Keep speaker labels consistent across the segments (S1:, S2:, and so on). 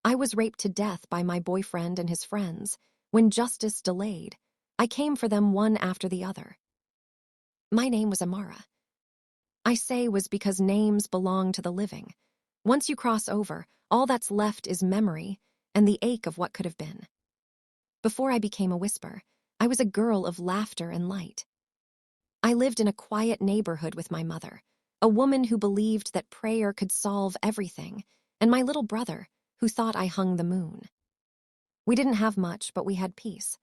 S1: I was raped to death by my boyfriend and his friends. When justice delayed, I came for them one after the other. My name was Amara. I say was because names belong to the living. Once you cross over, all that's left is memory and the ache of what could have been. Before I became a whisper, I was a girl of laughter and light. I lived in a quiet neighborhood with my mother, a woman who believed that prayer could solve everything, and my little brother, who thought I hung the moon. We didn't have much, but we had peace.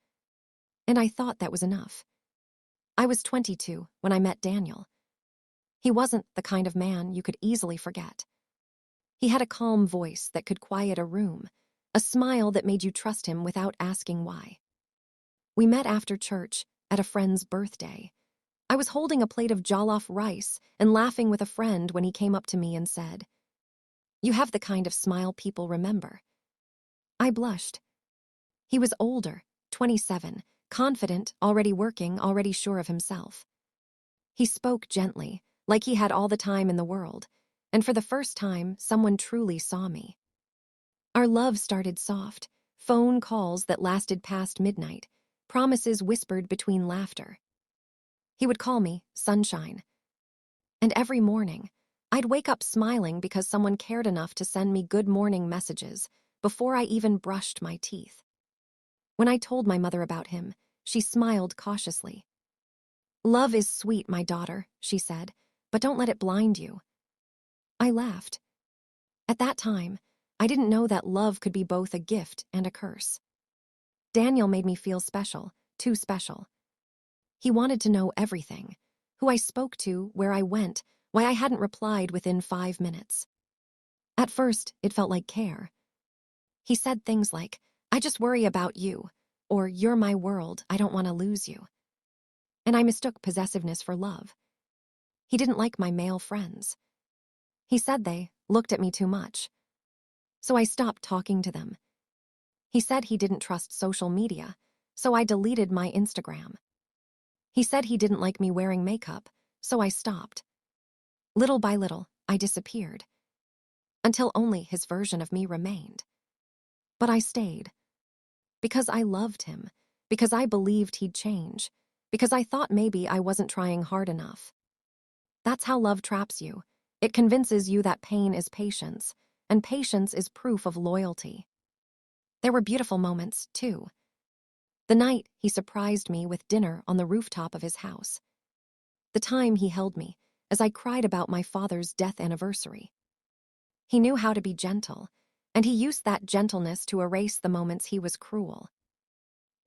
S1: And I thought that was enough. I was 22 when I met Daniel. He wasn't the kind of man you could easily forget. He had a calm voice that could quiet a room, a smile that made you trust him without asking why. We met after church at a friend's birthday. I was holding a plate of jollof rice and laughing with a friend when he came up to me and said, "You have the kind of smile people remember." I blushed. He was older, 27, confident, already working, already sure of himself. He spoke gently, like he had all the time in the world, and for the first time, someone truly saw me. Our love started soft, phone calls that lasted past midnight, promises whispered between laughter. He would call me Sunshine. And every morning, I'd wake up smiling because someone cared enough to send me good morning messages before I even brushed my teeth. When I told my mother about him, she smiled cautiously. "Love is sweet, my daughter," she said, "but don't let it blind you." I laughed. At that time, I didn't know that love could be both a gift and a curse. Daniel made me feel special, too special. He wanted to know everything, who I spoke to, where I went, why I hadn't replied within 5 minutes. At first, it felt like care. He said things like, "I just worry about you," or "You're my world, I don't want to lose you." And I mistook possessiveness for love. He didn't like my male friends. He said they looked at me too much. So I stopped talking to them. He said he didn't trust social media, so I deleted my Instagram. He said he didn't like me wearing makeup, so I stopped. Little by little, I disappeared, until only his version of me remained. But I stayed. Because I loved him, because I believed he'd change, because I thought maybe I wasn't trying hard enough. That's how love traps you. It convinces you that pain is patience, and patience is proof of loyalty. There were beautiful moments, too. The night he surprised me with dinner on the rooftop of his house. The time he held me as I cried about my father's death anniversary. He knew how to be gentle, and he used that gentleness to erase the moments he was cruel.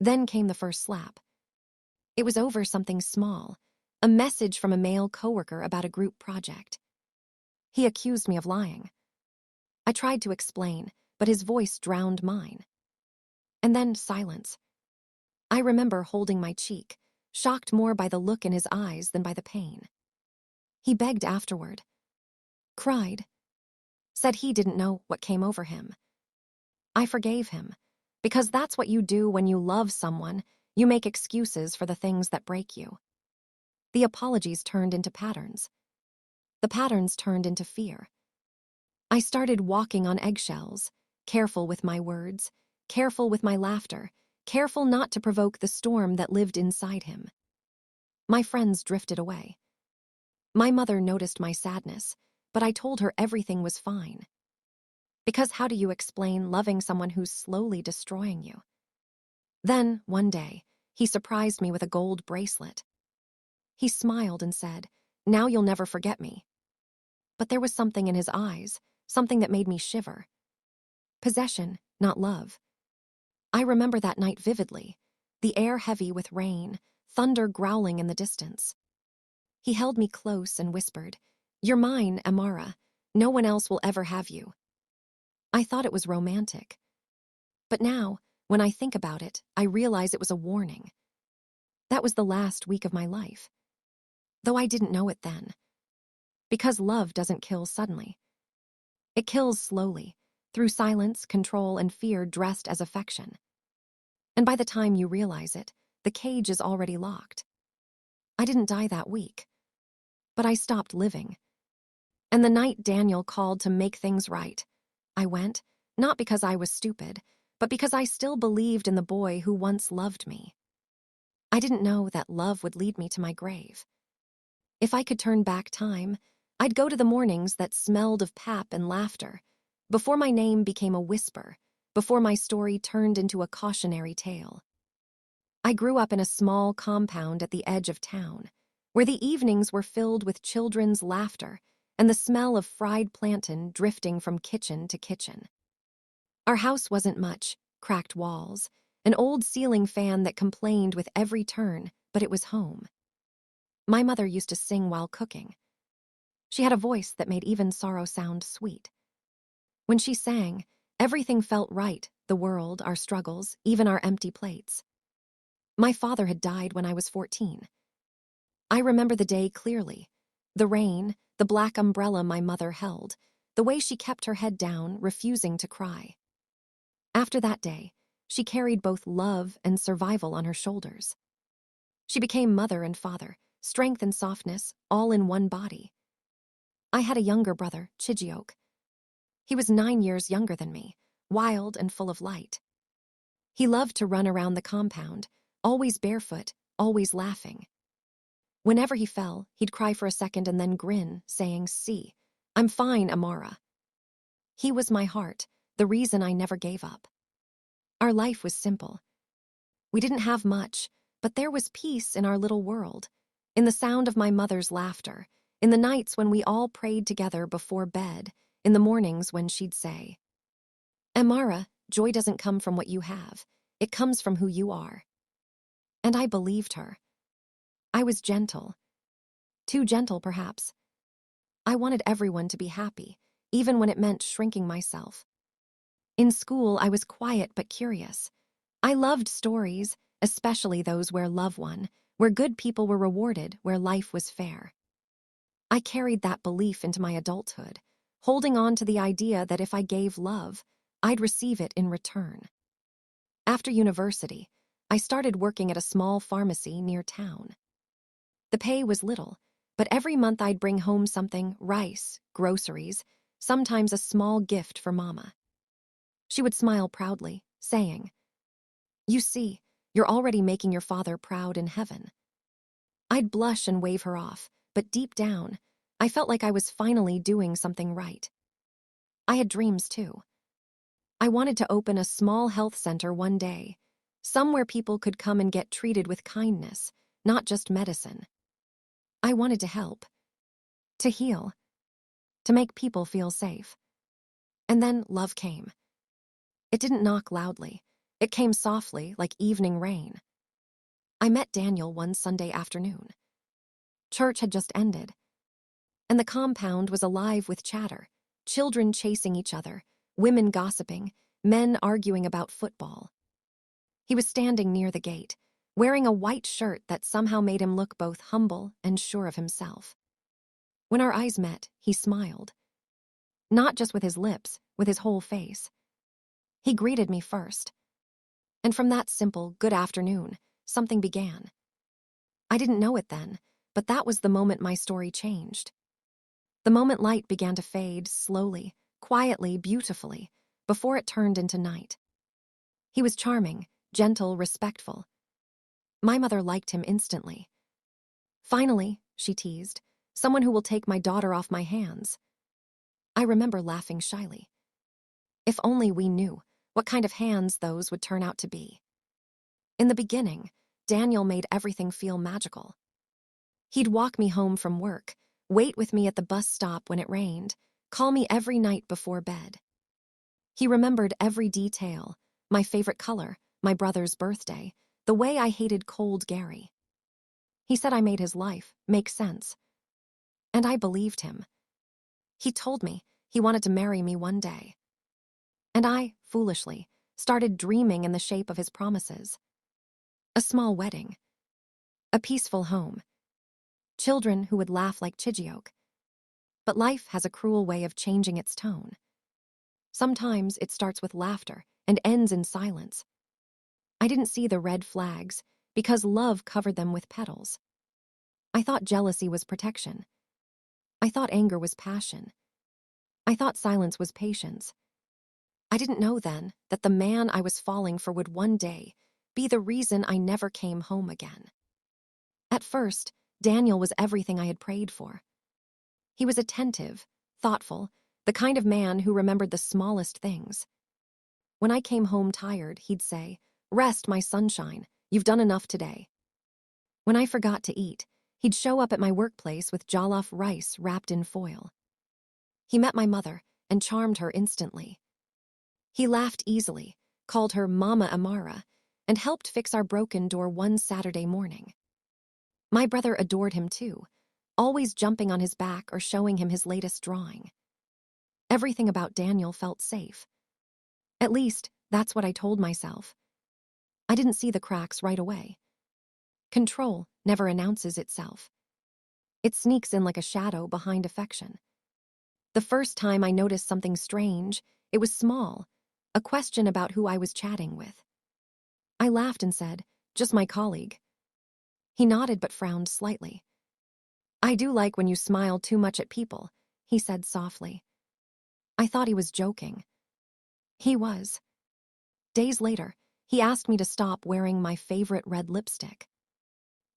S1: Then came the first slap. It was over something small, a message from a male coworker about a group project. He accused me of lying. I tried to explain, but his voice drowned mine. And then silence. I remember holding my cheek, shocked more by the look in his eyes than by the pain. He begged afterward. Cried. Said he didn't know what came over him. I forgave him, because that's what you do when you love someone. You make excuses for the things that break you. The apologies turned into patterns. The patterns turned into fear. I started walking on eggshells, careful with my words, careful with my laughter, careful not to provoke the storm that lived inside him. My friends drifted away. My mother noticed my sadness, but I told her everything was fine. Because how do you explain loving someone who's slowly destroying you? Then, one day, he surprised me with a gold bracelet. He smiled and said, "Now you'll never forget me." But there was something in his eyes, something that made me shiver. Possession, not love. I remember that night vividly, the air heavy with rain, thunder growling in the distance. He held me close and whispered, "You're mine, Amara. No one else will ever have you." I thought it was romantic. But now, when I think about it, I realize it was a warning. That was the last week of my life. Though I didn't know it then. Because love doesn't kill suddenly. It kills slowly, through silence, control, and fear dressed as affection. And by the time you realize it, the cage is already locked. I didn't die that week. But I stopped living. And the night Daniel called to make things right, I went, Not because I was stupid, but because I still believed in the boy who once loved me. I didn't know that love would lead me to my grave. If I could turn back time, I'd go to the mornings that smelled of pap and laughter, before my name became a whisper, before my story turned into a cautionary tale. I grew up in a small compound at the edge of town, where the evenings were filled with children's laughter and the smell of fried plantain drifting from kitchen to kitchen. Our house wasn't much, cracked walls, an old ceiling fan that complained with every turn, but it was home. My mother used to sing while cooking. She had a voice that made even sorrow sound sweet. When she sang, everything felt right, the world, our struggles, even our empty plates. My father had died when I was 14. I remember the day clearly. The rain, the black umbrella my mother held, the way she kept her head down, refusing to cry. After that day, she carried both love and survival on her shoulders. She became mother and father, strength and softness, all in one body. I had a younger brother, Chijioke. He was 9 years younger than me, wild and full of light. He loved to run around the compound, always barefoot, always laughing. Whenever he fell, he'd cry for a second and then grin, saying, "See, I'm fine, Amara." He was my heart, the reason I never gave up. Our life was simple. We didn't have much, but there was peace in our little world, in the sound of my mother's laughter, in the nights when we all prayed together before bed, in the mornings when she'd say, "Amara, joy doesn't come from what you have. It comes from who you are." And I believed her. I was gentle. Too gentle, perhaps. I wanted everyone to be happy, even when it meant shrinking myself. In school, I was quiet but curious. I loved stories, especially those where love won, where good people were rewarded, where life was fair. I carried that belief into my adulthood, holding on to the idea that if I gave love, I'd receive it in return. After university, I started working at a small pharmacy near town. The pay was little, but every month I'd bring home something, rice, groceries, sometimes a small gift for Mama. She would smile proudly, saying, "You see, you're already making your father proud in heaven." I'd blush and wave her off, but deep down, I felt like I was finally doing something right. I had dreams too. I wanted to open a small health center one day, somewhere people could come and get treated with kindness, not just medicine. I wanted to help, to heal, to make people feel safe. And then love came. It didn't knock loudly. It came softly, like evening rain. I met Daniel one Sunday afternoon. Church had just ended, and the compound was alive with chatter, children chasing each other, women gossiping, men arguing about football. He was standing near the gate, wearing a white shirt that somehow made him look both humble and sure of himself. When our eyes met, he smiled. Not just with his lips, with his whole face. He greeted me first. And from that simple "good afternoon," something began. I didn't know it then, but that was the moment my story changed. The moment light began to fade, slowly, quietly, beautifully, before it turned into night. He was charming, gentle, respectful. My mother liked him instantly. "Finally," she teased, "someone who will take my daughter off my hands." I remember laughing shyly. If only we knew what kind of hands those would turn out to be. In the beginning, Daniel made everything feel magical. He'd walk me home from work, wait with me at the bus stop when it rained, call me every night before bed. He remembered every detail, my favorite color, my brother's birthday, the way I hated cold Gary. He said I made his life make sense. And I believed him. He told me he wanted to marry me one day. And I, foolishly, started dreaming in the shape of his promises. A small wedding. A peaceful home. Children who would laugh like Chijioke. But life has a cruel way of changing its tone. Sometimes it starts with laughter and ends in silence. I didn't see the red flags because love covered them with petals. I thought jealousy was protection. I thought anger was passion. I thought silence was patience. I didn't know then that the man I was falling for would one day be the reason I never came home again. At first, Daniel was everything I had prayed for. He was attentive, thoughtful, the kind of man who remembered the smallest things. When I came home tired, he'd say, "Rest, my sunshine, you've done enough today." When I forgot to eat, he'd show up at my workplace with jollof rice wrapped in foil. He met my mother and charmed her instantly. He laughed easily, called her Mama Amara, and helped fix our broken door one Saturday morning. My brother adored him too, always jumping on his back or showing him his latest drawing. Everything about Daniel felt safe. At least, that's what I told myself. I didn't see the cracks right away. Control never announces itself. It sneaks in like a shadow behind affection. The first time I noticed something strange, it was small, a question about who I was chatting with. I laughed and said, "Just my colleague." He nodded but frowned slightly. "I do like when you smile too much at people," he said softly. I thought he was joking. He was. Days later, he asked me to stop wearing my favorite red lipstick.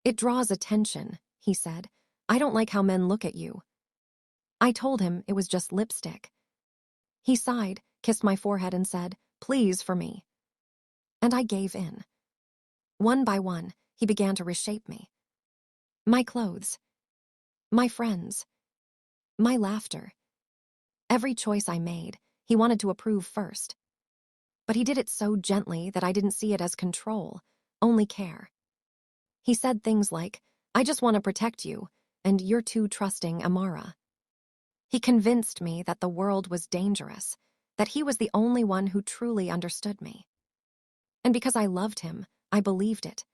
S1: "It draws attention," he said. "I don't like how men look at you." I told him it was just lipstick. He sighed, kissed my forehead and said, "Please for me." And I gave in. One by one, he began to reshape me. My clothes. My friends. My laughter. Every choice I made, he wanted to approve first. But he did it so gently that I didn't see it as control, only care. He said things like, "I just want to protect you, and you're too trusting, Amara." He convinced me that the world was dangerous, that he was the only one who truly understood me. And because I loved him, I believed it.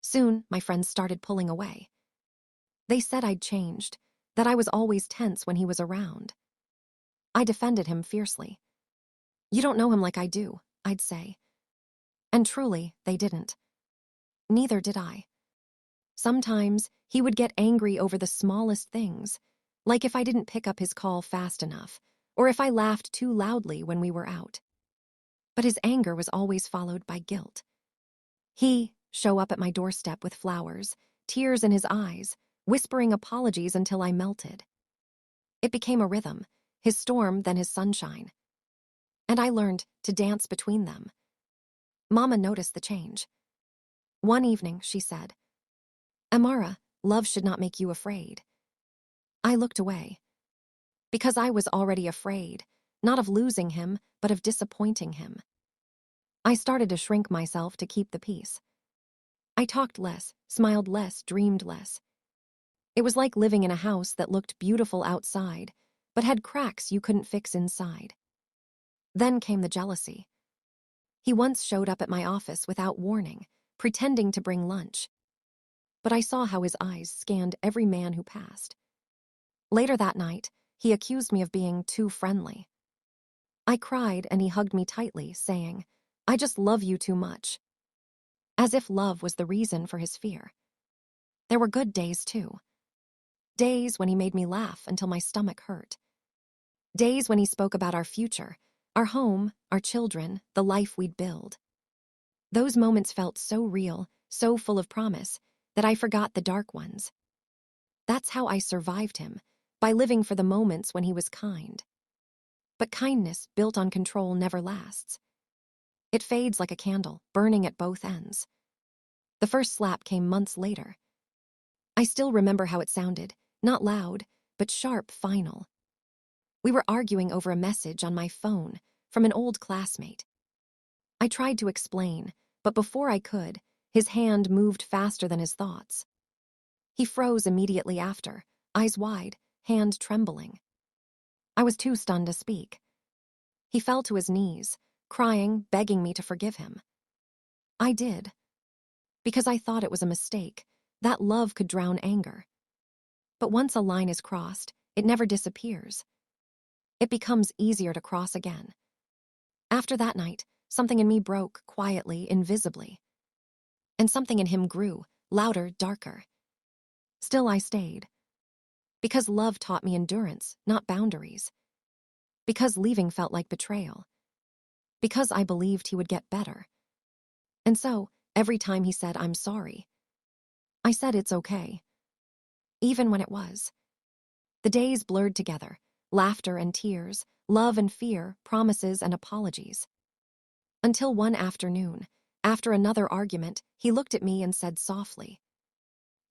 S1: Soon, my friends started pulling away. They said I'd changed, that I was always tense when he was around. I defended him fiercely. "You don't know him like I do," I'd say. And truly, they didn't. Neither did I. Sometimes, he would get angry over the smallest things, like if I didn't pick up his call fast enough, or if I laughed too loudly when we were out. But his anger was always followed by guilt. He'd show up at my doorstep with flowers, tears in his eyes, whispering apologies until I melted. It became a rhythm, his storm then his sunshine. And I learned to dance between them. Mama noticed the change. One evening, she said, "Amara, love should not make you afraid." I looked away. Because I was already afraid, not of losing him, but of disappointing him. I started to shrink myself to keep the peace. I talked less, smiled less, dreamed less. It was like living in a house that looked beautiful outside, but had cracks you couldn't fix inside. Then came the jealousy. He once showed up at my office without warning, pretending to bring lunch. But I saw how his eyes scanned every man who passed. Later that night, he accused me of being too friendly. I cried and he hugged me tightly, saying, "I just love you too much." As if love was the reason for his fear. There were good days too. Days when he made me laugh until my stomach hurt. Days when he spoke about our future, our home, our children, the life we'd build. Those moments felt so real, so full of promise, that I forgot the dark ones. That's how I survived him, by living for the moments when he was kind. But kindness built on control never lasts. It fades like a candle, burning at both ends. The first slap came months later. I still remember how it sounded, not loud, but sharp, final. We were arguing over a message on my phone from an old classmate. I tried to explain, but before I could, his hand moved faster than his thoughts. He froze immediately after, eyes wide, hand trembling. I was too stunned to speak. He fell to his knees, crying, begging me to forgive him. I did. Because I thought it was a mistake, that love could drown anger. But once a line is crossed, it never disappears. It becomes easier to cross again. After that night, something in me broke quietly, invisibly. And something in him grew, louder, darker. Still I stayed. Because love taught me endurance, not boundaries. Because leaving felt like betrayal. because I believed he would get better. And so, every time he said, "I'm sorry," I said it's okay, even when it was. The days blurred together, laughter and tears, love and fear, promises and apologies. Until one afternoon, after another argument, he looked at me and said softly,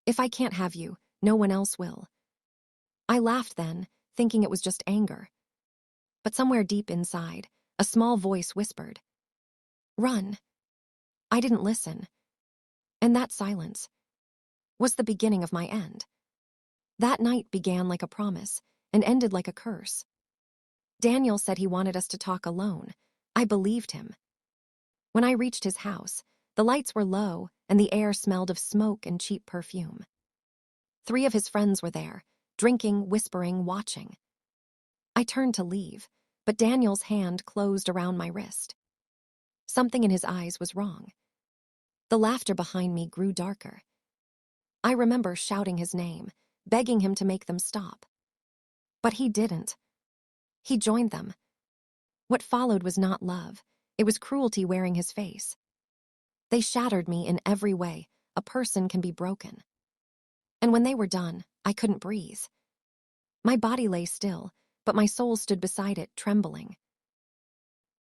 S1: "If I can't have you, no one else will." I laughed then, thinking it was just anger. But somewhere deep inside, a small voice whispered, "Run." I didn't listen. And that silence was the beginning of my end. That night began like a promise and ended like a curse. Daniel said he wanted us to talk alone. I believed him. When I reached his house, the lights were low and the air smelled of smoke and cheap perfume. 3 of his friends were there, drinking, whispering, watching. I turned to leave, but Daniel's hand closed around my wrist. Something in his eyes was wrong. The laughter behind me grew darker. I remember shouting his name, begging him to make them stop. But he didn't. He joined them. What followed was not love. It was cruelty wearing his face. They shattered me in every way a person can be broken. And when they were done, I couldn't breathe. My body lay still, but my soul stood beside it, trembling.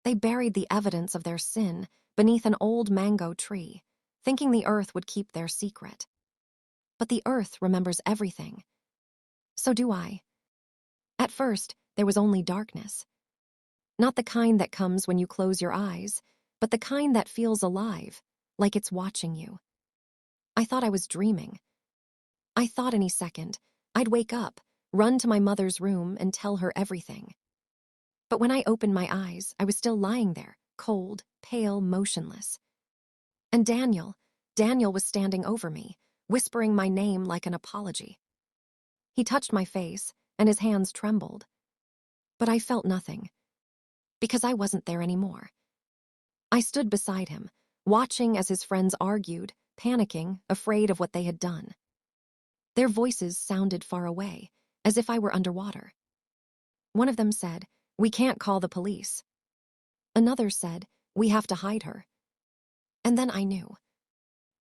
S1: They buried the evidence of their sin beneath an old mango tree, thinking the earth would keep their secret. But the earth remembers everything. So do I. At first, there was only darkness. Not the kind that comes when you close your eyes, but the kind that feels alive, like it's watching you. I thought I was dreaming. I thought any second, I'd wake up, run to my mother's room, and tell her everything. But when I opened my eyes, I was still lying there, cold, pale, motionless. And Daniel was standing over me, whispering my name like an apology. He touched my face, and his hands trembled. But I felt nothing, because I wasn't there anymore. I stood beside him, watching as his friends argued, panicking, afraid of what they had done. Their voices sounded far away, as if I were underwater. One of them said, "We can't call the police." Another said, "We have to hide her." And then I knew.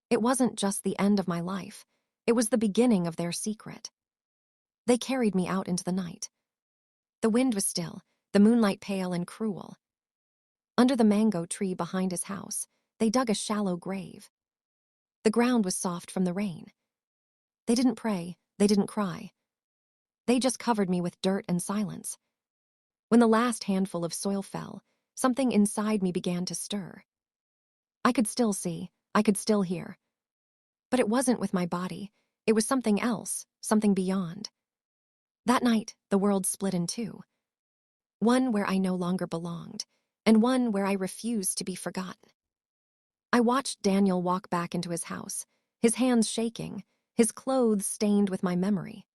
S1: It wasn't just the end of my life. It was the beginning of their secret. They carried me out into the night. The wind was still, the moonlight pale and cruel. Under the mango tree behind his house, they dug a shallow grave. The ground was soft from the rain. They didn't pray, they didn't cry. They just covered me with dirt and silence. When the last handful of soil fell, something inside me began to stir. I could still see, I could still hear. But it wasn't with my body, it was something else, something beyond. That night, the world split in two. One where I no longer belonged, and one where I refused to be forgotten. I watched Daniel walk back into his house, his hands shaking, his clothes stained with my memory.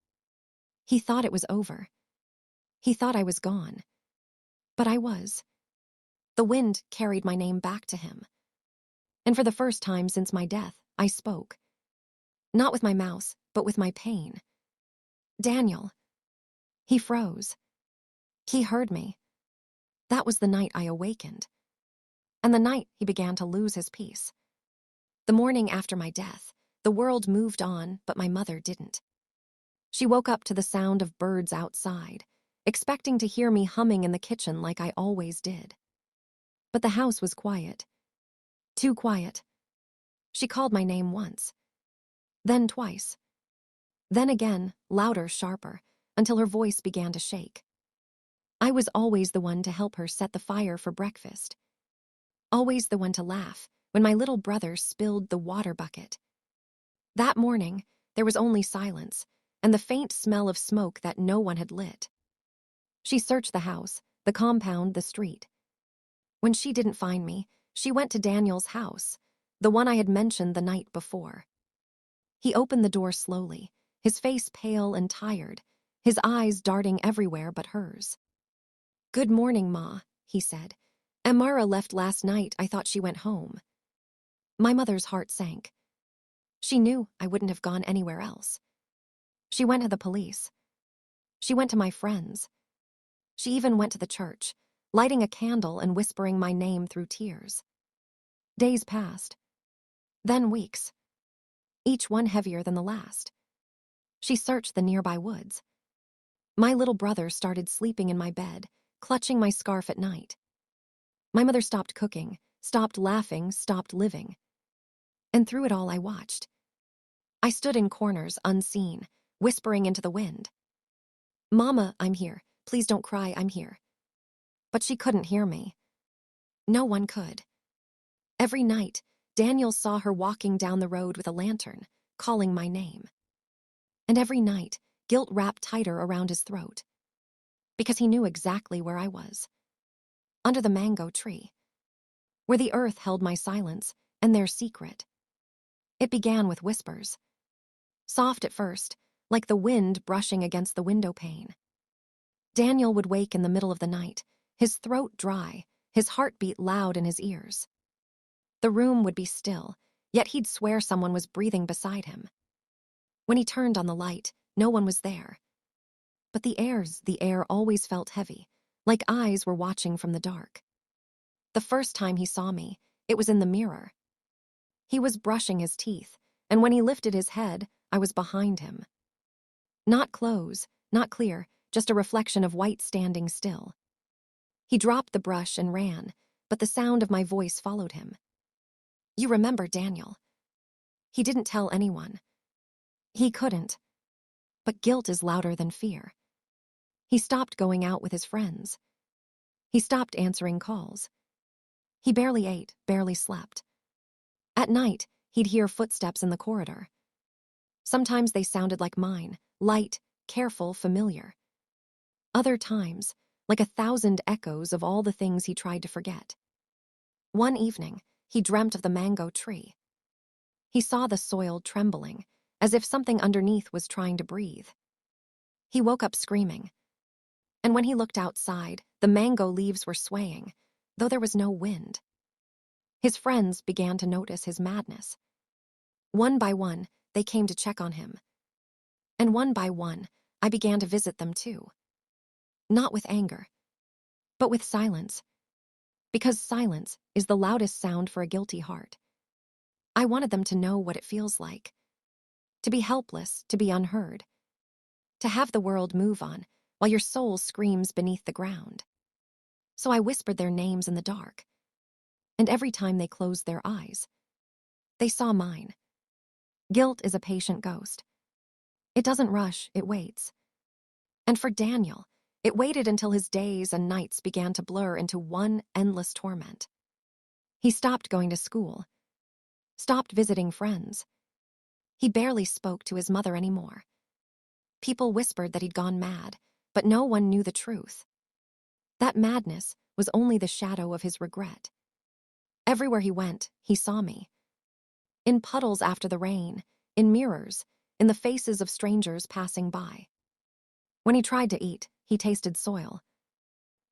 S1: He thought it was over. He thought I was gone. But I was. The wind carried my name back to him. And for the first time since my death, I spoke. Not with my mouth, but with my pain. "Daniel." He froze. He heard me. That was the night I awakened. And the night he began to lose his peace. The morning after my death, the world moved on, but my mother didn't. She woke up to the sound of birds outside, expecting to hear me humming in the kitchen like I always did. But the house was quiet. Too quiet. She called my name once. Then twice. Then again, louder, sharper, until her voice began to shake. I was always the one to help her set the fire for breakfast. Always the one to laugh when my little brother spilled the water bucket. That morning, there was only silence and the faint smell of smoke that no one had lit. She searched the house, the compound, the street. When she didn't find me, she went to Daniel's house, the one I had mentioned the night before. He opened the door slowly, his face pale and tired, his eyes darting everywhere but hers. "Good morning, Ma," he said. "Amara left last night. I thought she went home." My mother's heart sank. She knew I wouldn't have gone anywhere else. She went to the police. She went to my friends. She even went to the church, lighting a candle and whispering my name through tears. Days passed, then weeks, each one heavier than the last. She searched the nearby woods. My little brother started sleeping in my bed, clutching my scarf at night. My mother stopped cooking, stopped laughing, stopped living. And through it all, I watched. I stood in corners, unseen, whispering into the wind. "Mama, I'm here. Please don't cry, I'm here." But she couldn't hear me. No one could. Every night, Daniel saw her walking down the road with a lantern, calling my name. And every night, guilt wrapped tighter around his throat. Because he knew exactly where I was. Under the mango tree. Where the earth held my silence and their secret. It began with whispers. Soft at first, like the wind brushing against the window pane. Daniel would wake in the middle of the night, his throat dry, his heartbeat loud in his ears. The room would be still, yet he'd swear someone was breathing beside him. When he turned on the light, no one was there. But the air always felt heavy, like eyes were watching from the dark. The first time he saw me, it was in the mirror. He was brushing his teeth, and when he lifted his head, I was behind him. Not close, not clear, just a reflection of white standing still. He dropped the brush and ran, but the sound of my voice followed him. "You remember Daniel." He didn't tell anyone. He couldn't. But guilt is louder than fear. He stopped going out with his friends. He stopped answering calls. He barely ate, barely slept. At night, he'd hear footsteps in the corridor. Sometimes they sounded like mine, light, careful, familiar. Other times, like 1,000 echoes of all the things he tried to forget. One evening, he dreamt of the mango tree. He saw the soil trembling, as if something underneath was trying to breathe. He woke up screaming. And when he looked outside, the mango leaves were swaying, though there was no wind. His friends began to notice his madness. One by one, they came to check on him. And one by one, I began to visit them too. Not with anger, but with silence. Because silence is the loudest sound for a guilty heart. I wanted them to know what it feels like. To be helpless, to be unheard. To have the world move on, while your soul screams beneath the ground. So I whispered their names in the dark. And every time they closed their eyes, they saw mine. Guilt is a patient ghost. It doesn't rush, it waits. And for Daniel, it waited until his days and nights began to blur into one endless torment. He stopped going to school, stopped visiting friends. He barely spoke to his mother anymore. People whispered that he'd gone mad, but no one knew the truth. That madness was only the shadow of his regret. Everywhere he went, he saw me. In puddles after the rain, in mirrors, in the faces of strangers passing by. When he tried to eat, he tasted soil.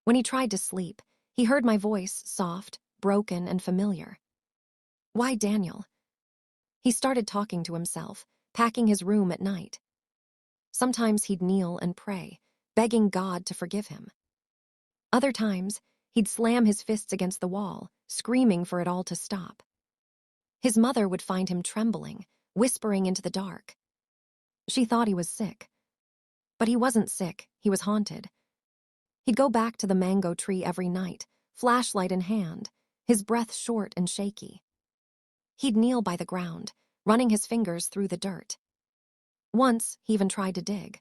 S1: When he tried to sleep, he heard my voice, soft, broken, and familiar. Why Daniel? He started talking to himself, packing his room at night. Sometimes he'd kneel and pray, begging God to forgive him. Other times, he'd slam his fists against the wall, screaming for it all to stop. His mother would find him trembling, whispering into the dark. She thought he was sick. But he wasn't sick, he was haunted. He'd go back to the mango tree every night, flashlight in hand, his breath short and shaky. He'd kneel by the ground, running his fingers through the dirt. Once, he even tried to dig.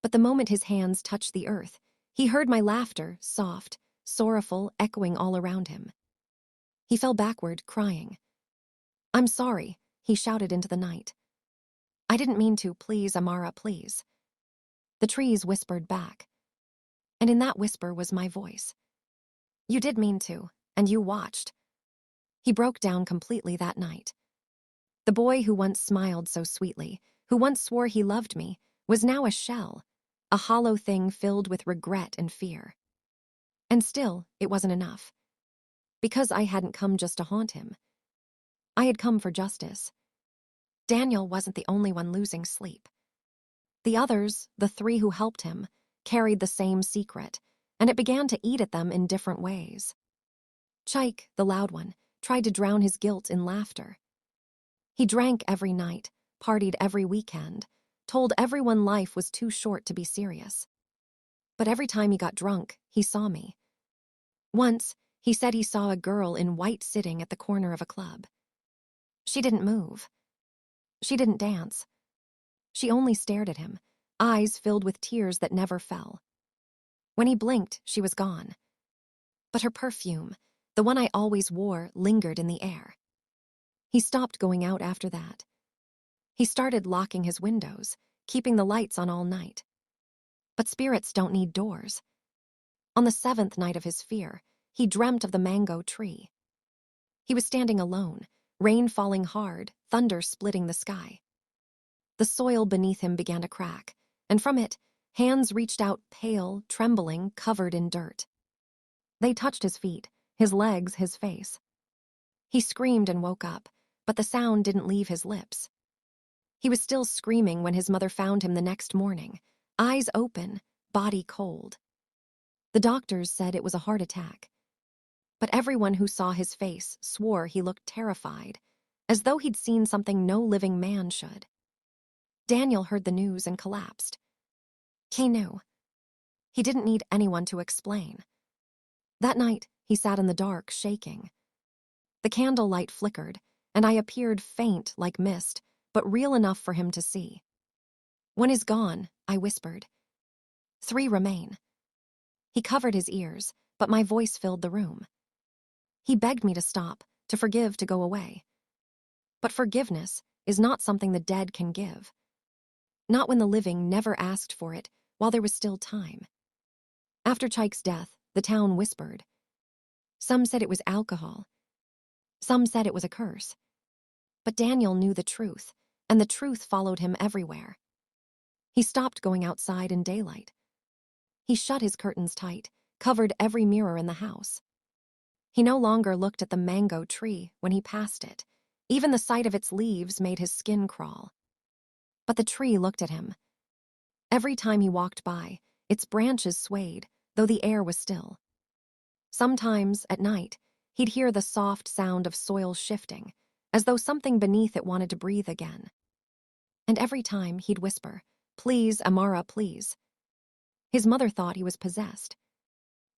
S1: But the moment his hands touched the earth, he heard my laughter, soft, sorrowful, echoing all around him. He fell backward, crying. "I'm sorry," he shouted into the night. "I didn't mean to, please, Amara, please." The trees whispered back. And in that whisper was my voice. "You did mean to, and you watched." He broke down completely that night. The boy who once smiled so sweetly, who once swore he loved me, was now a shell, a hollow thing filled with regret and fear. And still, it wasn't enough. Because I hadn't come just to haunt him. I had come for justice. Daniel wasn't the only one losing sleep. The others, the 3 who helped him, carried the same secret, and it began to eat at them in different ways. Chike, the loud one, tried to drown his guilt in laughter. He drank every night, partied every weekend, told everyone life was too short to be serious. But every time he got drunk, he saw me. Once, he said he saw a girl in white sitting at the corner of a club. She didn't move. She didn't dance. She only stared at him, eyes filled with tears that never fell. When he blinked, she was gone. But her perfume, the one I always wore, lingered in the air. He stopped going out after that. He started locking his windows, keeping the lights on all night. But spirits don't need doors. On the 7th night of his fear, he dreamt of the mango tree. He was standing alone, rain falling hard, thunder splitting the sky. The soil beneath him began to crack, and from it, hands reached out, pale, trembling, covered in dirt. They touched his feet, his legs, his face. He screamed and woke up, but the sound didn't leave his lips. He was still screaming when his mother found him the next morning, eyes open, body cold. The doctors said it was a heart attack. But everyone who saw his face swore he looked terrified, as though he'd seen something no living man should. Daniel heard the news and collapsed. He knew. He didn't need anyone to explain. That night, he sat in the dark, shaking. The candlelight flickered, and I appeared faint like mist, but real enough for him to see. One is gone, I whispered. 3 remain. He covered his ears, but my voice filled the room. He begged me to stop, to forgive, to go away. But forgiveness is not something the dead can give. Not when the living never asked for it while there was still time. After Chike's death, the town whispered. Some said it was alcohol. Some said it was a curse. But Daniel knew the truth, and the truth followed him everywhere. He stopped going outside in daylight. He shut his curtains tight, covered every mirror in the house. He no longer looked at the mango tree when he passed it. Even the sight of its leaves made his skin crawl. But the tree looked at him. Every time he walked by, its branches swayed, though the air was still. Sometimes, at night, he'd hear the soft sound of soil shifting, as though something beneath it wanted to breathe again. And every time he'd whisper, "Please, Amara, please." His mother thought he was possessed.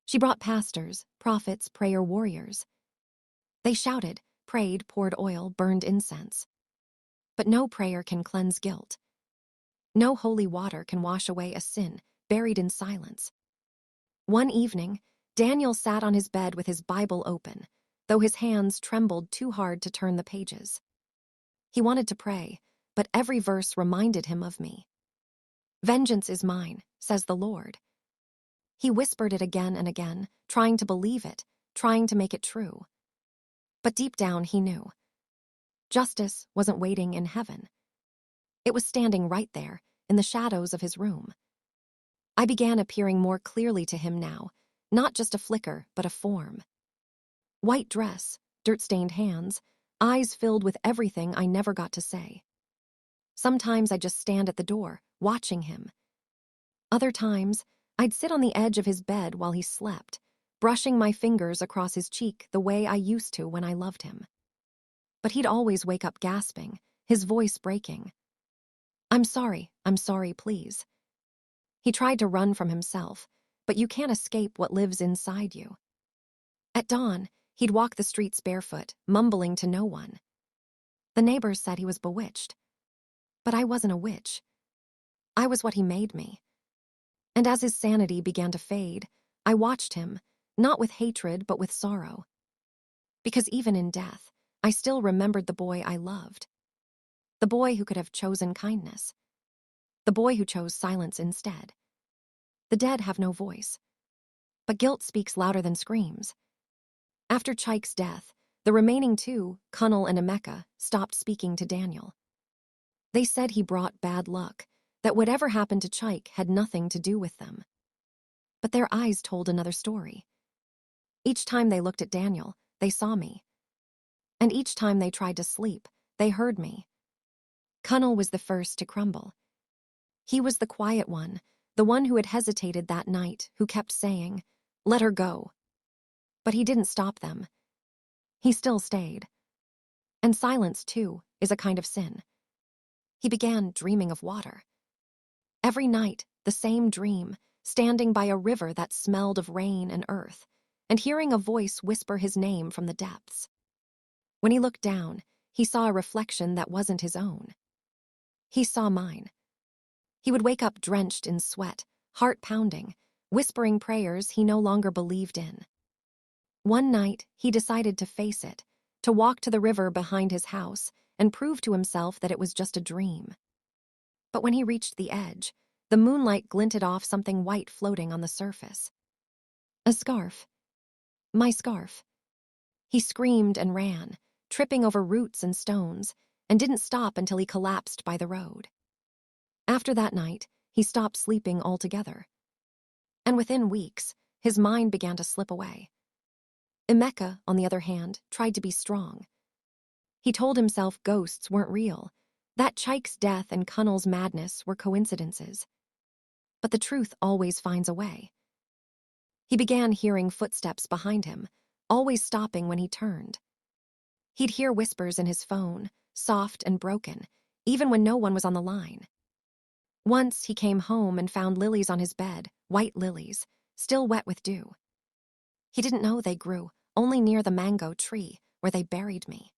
S1: She brought pastors, prophets, prayer warriors. They shouted, prayed, poured oil, burned incense. But no prayer can cleanse guilt. No holy water can wash away a sin buried in silence. One evening, Daniel sat on his bed with his Bible open, though his hands trembled too hard to turn the pages. He wanted to pray, but every verse reminded him of me. "Vengeance is mine," says the Lord. He whispered it again and again, trying to believe it, trying to make it true. But deep down he knew. Justice wasn't waiting in heaven. It was standing right there, in the shadows of his room. I began appearing more clearly to him now, not just a flicker, but a form. White dress, dirt-stained hands, eyes filled with everything I never got to say. Sometimes I'd just stand at the door, watching him. Other times, I'd sit on the edge of his bed while he slept, brushing my fingers across his cheek the way I used to when I loved him. But he'd always wake up gasping, his voice breaking. I'm sorry, please." He tried to run from himself, but you can't escape what lives inside you. At dawn, he'd walk the streets barefoot, mumbling to no one. The neighbors said he was bewitched. But I wasn't a witch. I was what he made me. And as his sanity began to fade, I watched him, not with hatred but with sorrow. Because even in death, I still remembered the boy I loved. The boy who could have chosen kindness. The boy who chose silence instead. The dead have no voice. But guilt speaks louder than screams. After Chike's death, the remaining 2, Cunnel and Emeka, stopped speaking to Daniel. They said he brought bad luck, that whatever happened to Chike had nothing to do with them. But their eyes told another story. Each time they looked at Daniel, they saw me. And each time they tried to sleep, they heard me. Cunnel was the first to crumble. He was the quiet one, the one who had hesitated that night, who kept saying, Let her go. But he didn't stop them. He still stayed. And silence, too, is a kind of sin. He began dreaming of water. Every night, the same dream, standing by a river that smelled of rain and earth, and hearing a voice whisper his name from the depths. When he looked down, he saw a reflection that wasn't his own. He saw mine. He would wake up drenched in sweat, heart pounding, whispering prayers he no longer believed in. One night, he decided to face it, to walk to the river behind his house and prove to himself that it was just a dream. But when he reached the edge, the moonlight glinted off something white floating on the surface. A scarf. My scarf. He screamed and ran, tripping over roots and stones, and didn't stop until he collapsed by the road. After that night, he stopped sleeping altogether. And within weeks, his mind began to slip away. Emeka, on the other hand, tried to be strong. He told himself ghosts weren't real, that Chike's death and Cunnell's madness were coincidences. But the truth always finds a way. He began hearing footsteps behind him, always stopping when he turned. He'd hear whispers in his phone, soft and broken, even when no one was on the line. Once he came home and found lilies on his bed, white lilies, still wet with dew. He didn't know they grew, only near the mango tree, where they buried me.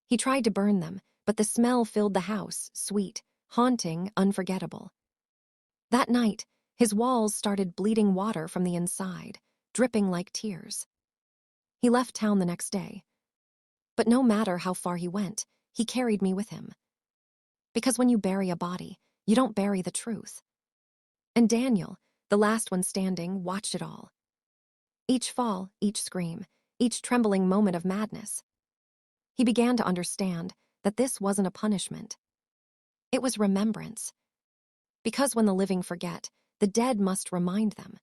S1: He tried to burn them, but the smell filled the house, sweet, haunting, unforgettable. That night, his walls started bleeding water from the inside, dripping like tears. He left town the next day. But no matter how far he went, he carried me with him. Because when you bury a body, you don't bury the truth. And Daniel, the last one standing, watched it all. Each fall, each scream, each trembling moment of madness. He began to understand that this wasn't a punishment. It was remembrance. Because when the living forget, the dead must remind them.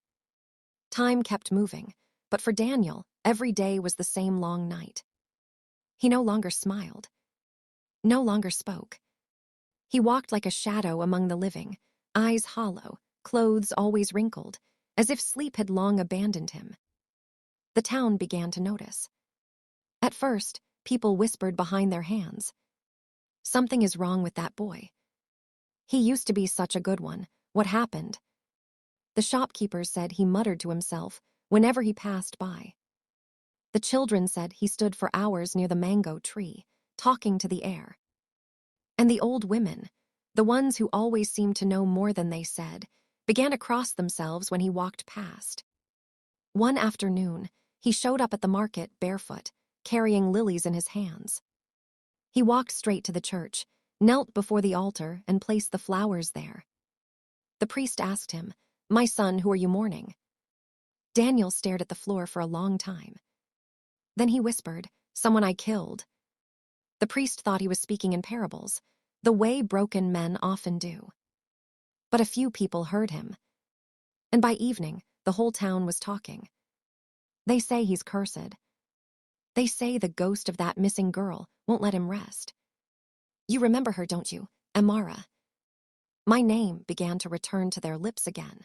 S1: Time kept moving, but for Daniel, every day was the same long night. He no longer smiled, no longer spoke. He walked like a shadow among the living, eyes hollow, clothes always wrinkled, as if sleep had long abandoned him. The town began to notice. At first, people whispered behind their hands. Something is wrong with that boy. He used to be such a good one. What happened? The shopkeepers said he muttered to himself whenever he passed by. The children said he stood for hours near the mango tree, talking to the air. And the old women, the ones who always seemed to know more than they said, began to cross themselves when he walked past. One afternoon, he showed up at the market barefoot, carrying lilies in his hands. He walked straight to the church, knelt before the altar, and placed the flowers there. The priest asked him, "My son, who are you mourning?" Daniel stared at the floor for a long time. Then he whispered, "Someone I killed." The priest thought he was speaking in parables, the way broken men often do. But a few people heard him. And by evening, the whole town was talking. They say he's cursed. They say the ghost of that missing girl won't let him rest. You remember her, don't you? Amara. My name began to return to their lips again.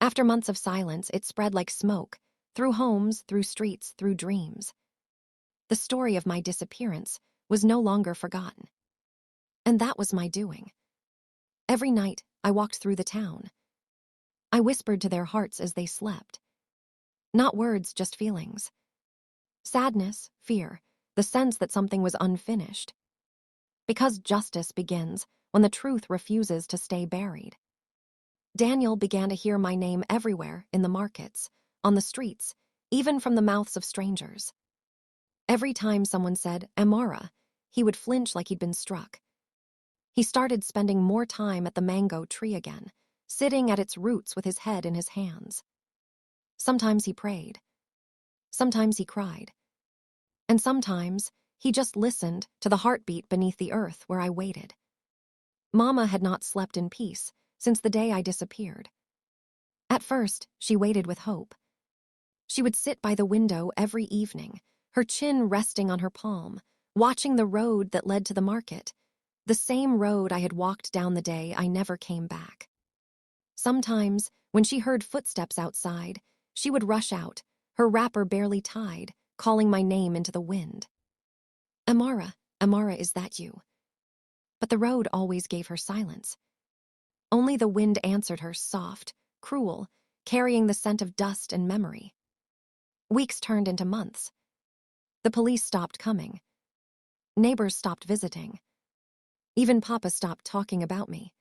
S1: After months of silence, it spread like smoke, through homes, through streets, through dreams. The story of my disappearance was no longer forgotten. And that was my doing. Every night, I walked through the town. I whispered to their hearts as they slept. Not words, just feelings. Sadness, fear, the sense that something was unfinished. Because justice begins when the truth refuses to stay buried. Daniel began to hear my name everywhere, in the markets, on the streets, even from the mouths of strangers. Every time someone said, "Amara," he would flinch like he'd been struck. He started spending more time at the mango tree again, sitting at its roots with his head in his hands. Sometimes he prayed. Sometimes he cried. And sometimes he just listened to the heartbeat beneath the earth where I waited. Mama had not slept in peace since the day I disappeared. At first, she waited with hope. She would sit by the window every evening, her chin resting on her palm, watching the road that led to the market, the same road I had walked down the day I never came back. Sometimes, when she heard footsteps outside, She would rush out, her wrapper barely tied, calling my name into the wind. Amara, Amara, is that you? But the road always gave her silence. Only the wind answered her, soft, cruel, carrying the scent of dust and memory. Weeks turned into months. The police stopped coming. Neighbors stopped visiting. Even Papa stopped talking about me.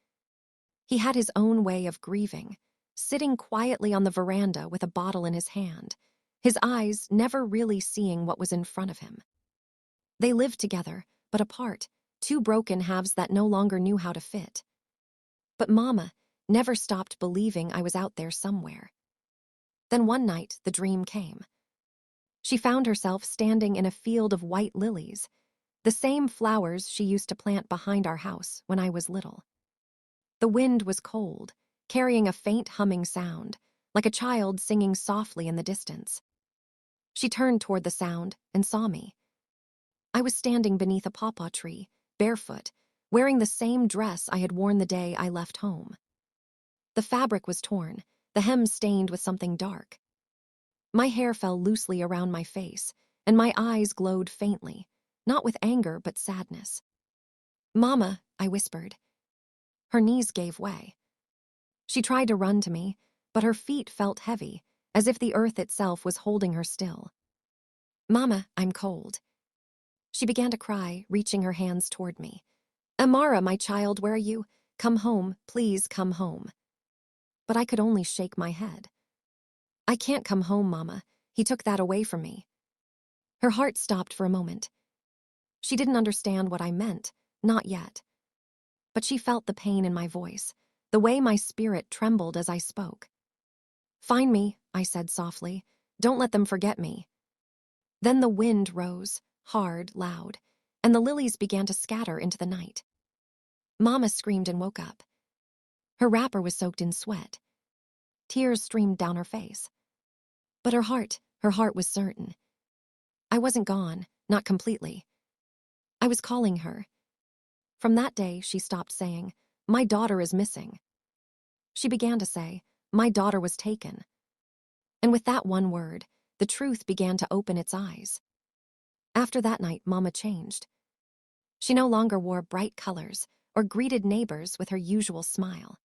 S1: He had his own way of grieving, sitting quietly on the veranda with a bottle in his hand, his eyes never really seeing what was in front of him. They lived together, but apart, two broken halves that no longer knew how to fit. But Mama never stopped believing I was out there somewhere. Then one night, the dream came. She found herself standing in a field of white lilies, the same flowers she used to plant behind our house when I was little. The wind was cold, carrying a faint humming sound, like a child singing softly in the distance. She turned toward the sound and saw me. I was standing beneath a pawpaw tree, barefoot, wearing the same dress I had worn the day I left home. The fabric was torn, the hem stained with something dark. My hair fell loosely around my face, and my eyes glowed faintly, not with anger but sadness. "Mama," I whispered. Her knees gave way. She tried to run to me, but her feet felt heavy, as if the earth itself was holding her still. "Mama, I'm cold." She began to cry, reaching her hands toward me. "Amara, my child, where are you? Come home, please come home." But I could only shake my head. "I can't come home, Mama. He took that away from me." Her heart stopped for a moment. She didn't understand what I meant, not yet. But she felt the pain in my voice, the way my spirit trembled as I spoke. "Find me," I said softly. "Don't let them forget me." Then the wind rose, hard, loud, and the lilies began to scatter into the night. Mama screamed and woke up. Her wrapper was soaked in sweat. Tears streamed down her face. But her heart was certain. I wasn't gone, not completely. I was calling her. From that day, she stopped saying, "My daughter is missing." She began to say, "My daughter was taken." And with that one word, the truth began to open its eyes. After that night, Mama changed. She no longer wore bright colors or greeted neighbors with her usual smile.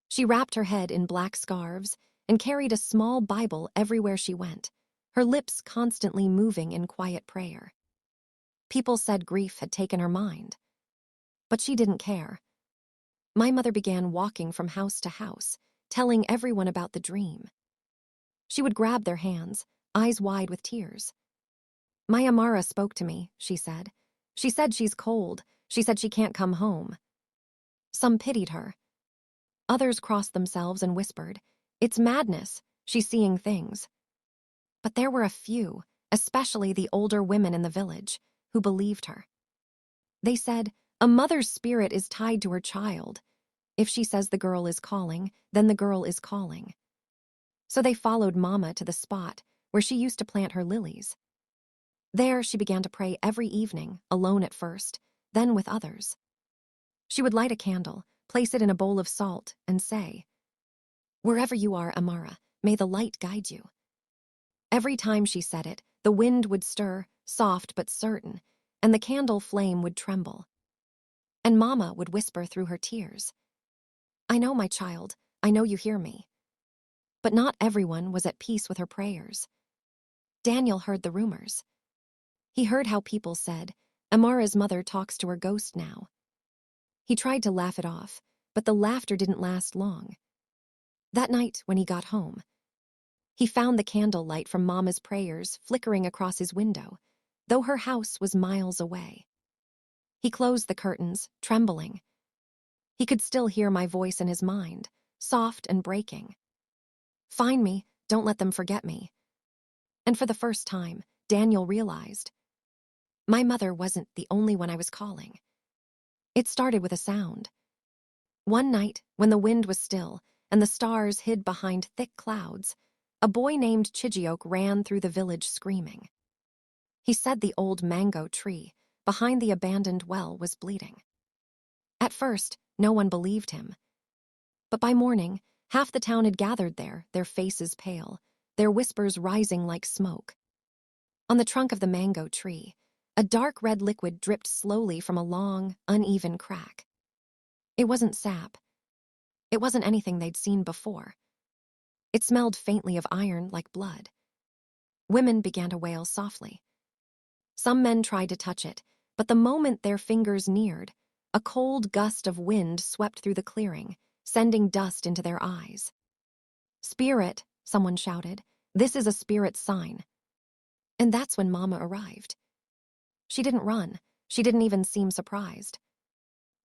S1: She wrapped her head in black scarves and carried a small Bible everywhere she went, her lips constantly moving in quiet prayer. People said grief had taken her mind. But she didn't care. My mother began walking from house to house, telling everyone about the dream. She would grab their hands, eyes wide with tears. "My Amara spoke to me," she said. "She said she's cold. She said she can't come home." Some pitied her. Others crossed themselves and whispered, "It's madness. She's seeing things." But there were a few, especially the older women in the village, who believed her. They said, "A mother's spirit is tied to her child. If she says the girl is calling, then the girl is calling." So they followed Mama to the spot where she used to plant her lilies. There she began to pray every evening, alone at first, then with others. She would light a candle, place it in a bowl of salt, and say, "Wherever you are, Amara, may the light guide you." Every time she said it, the wind would stir, soft but certain, and the candle flame would tremble. And Mama would whisper through her tears, "I know, my child, I know you hear me." But not everyone was at peace with her prayers. Daniel heard the rumors. He heard how people said, "Amara's mother talks to her ghost now." He tried to laugh it off, but the laughter didn't last long. That night, when he got home, he found the candlelight from Mama's prayers flickering across his window, though her house was miles away. He closed the curtains, trembling. He could still hear my voice in his mind, soft and breaking. "Find me, don't let them forget me." And for the first time, Daniel realized, my mother wasn't the only one I was calling. It started with a sound. One night, when the wind was still and the stars hid behind thick clouds, a boy named Chijioke ran through the village screaming. He said the old mango tree behind the abandoned well was bleeding. At first, no one believed him. But by morning, half the town had gathered there, their faces pale, their whispers rising like smoke. On the trunk of the mango tree, a dark red liquid dripped slowly from a long, uneven crack. It wasn't sap. It wasn't anything they'd seen before. It smelled faintly of iron like blood. Women began to wail softly. Some men tried to touch it, but the moment their fingers neared, a cold gust of wind swept through the clearing, sending dust into their eyes. "Spirit," someone shouted. "This is a spirit sign." And that's when Mama arrived. She didn't run. She didn't even seem surprised.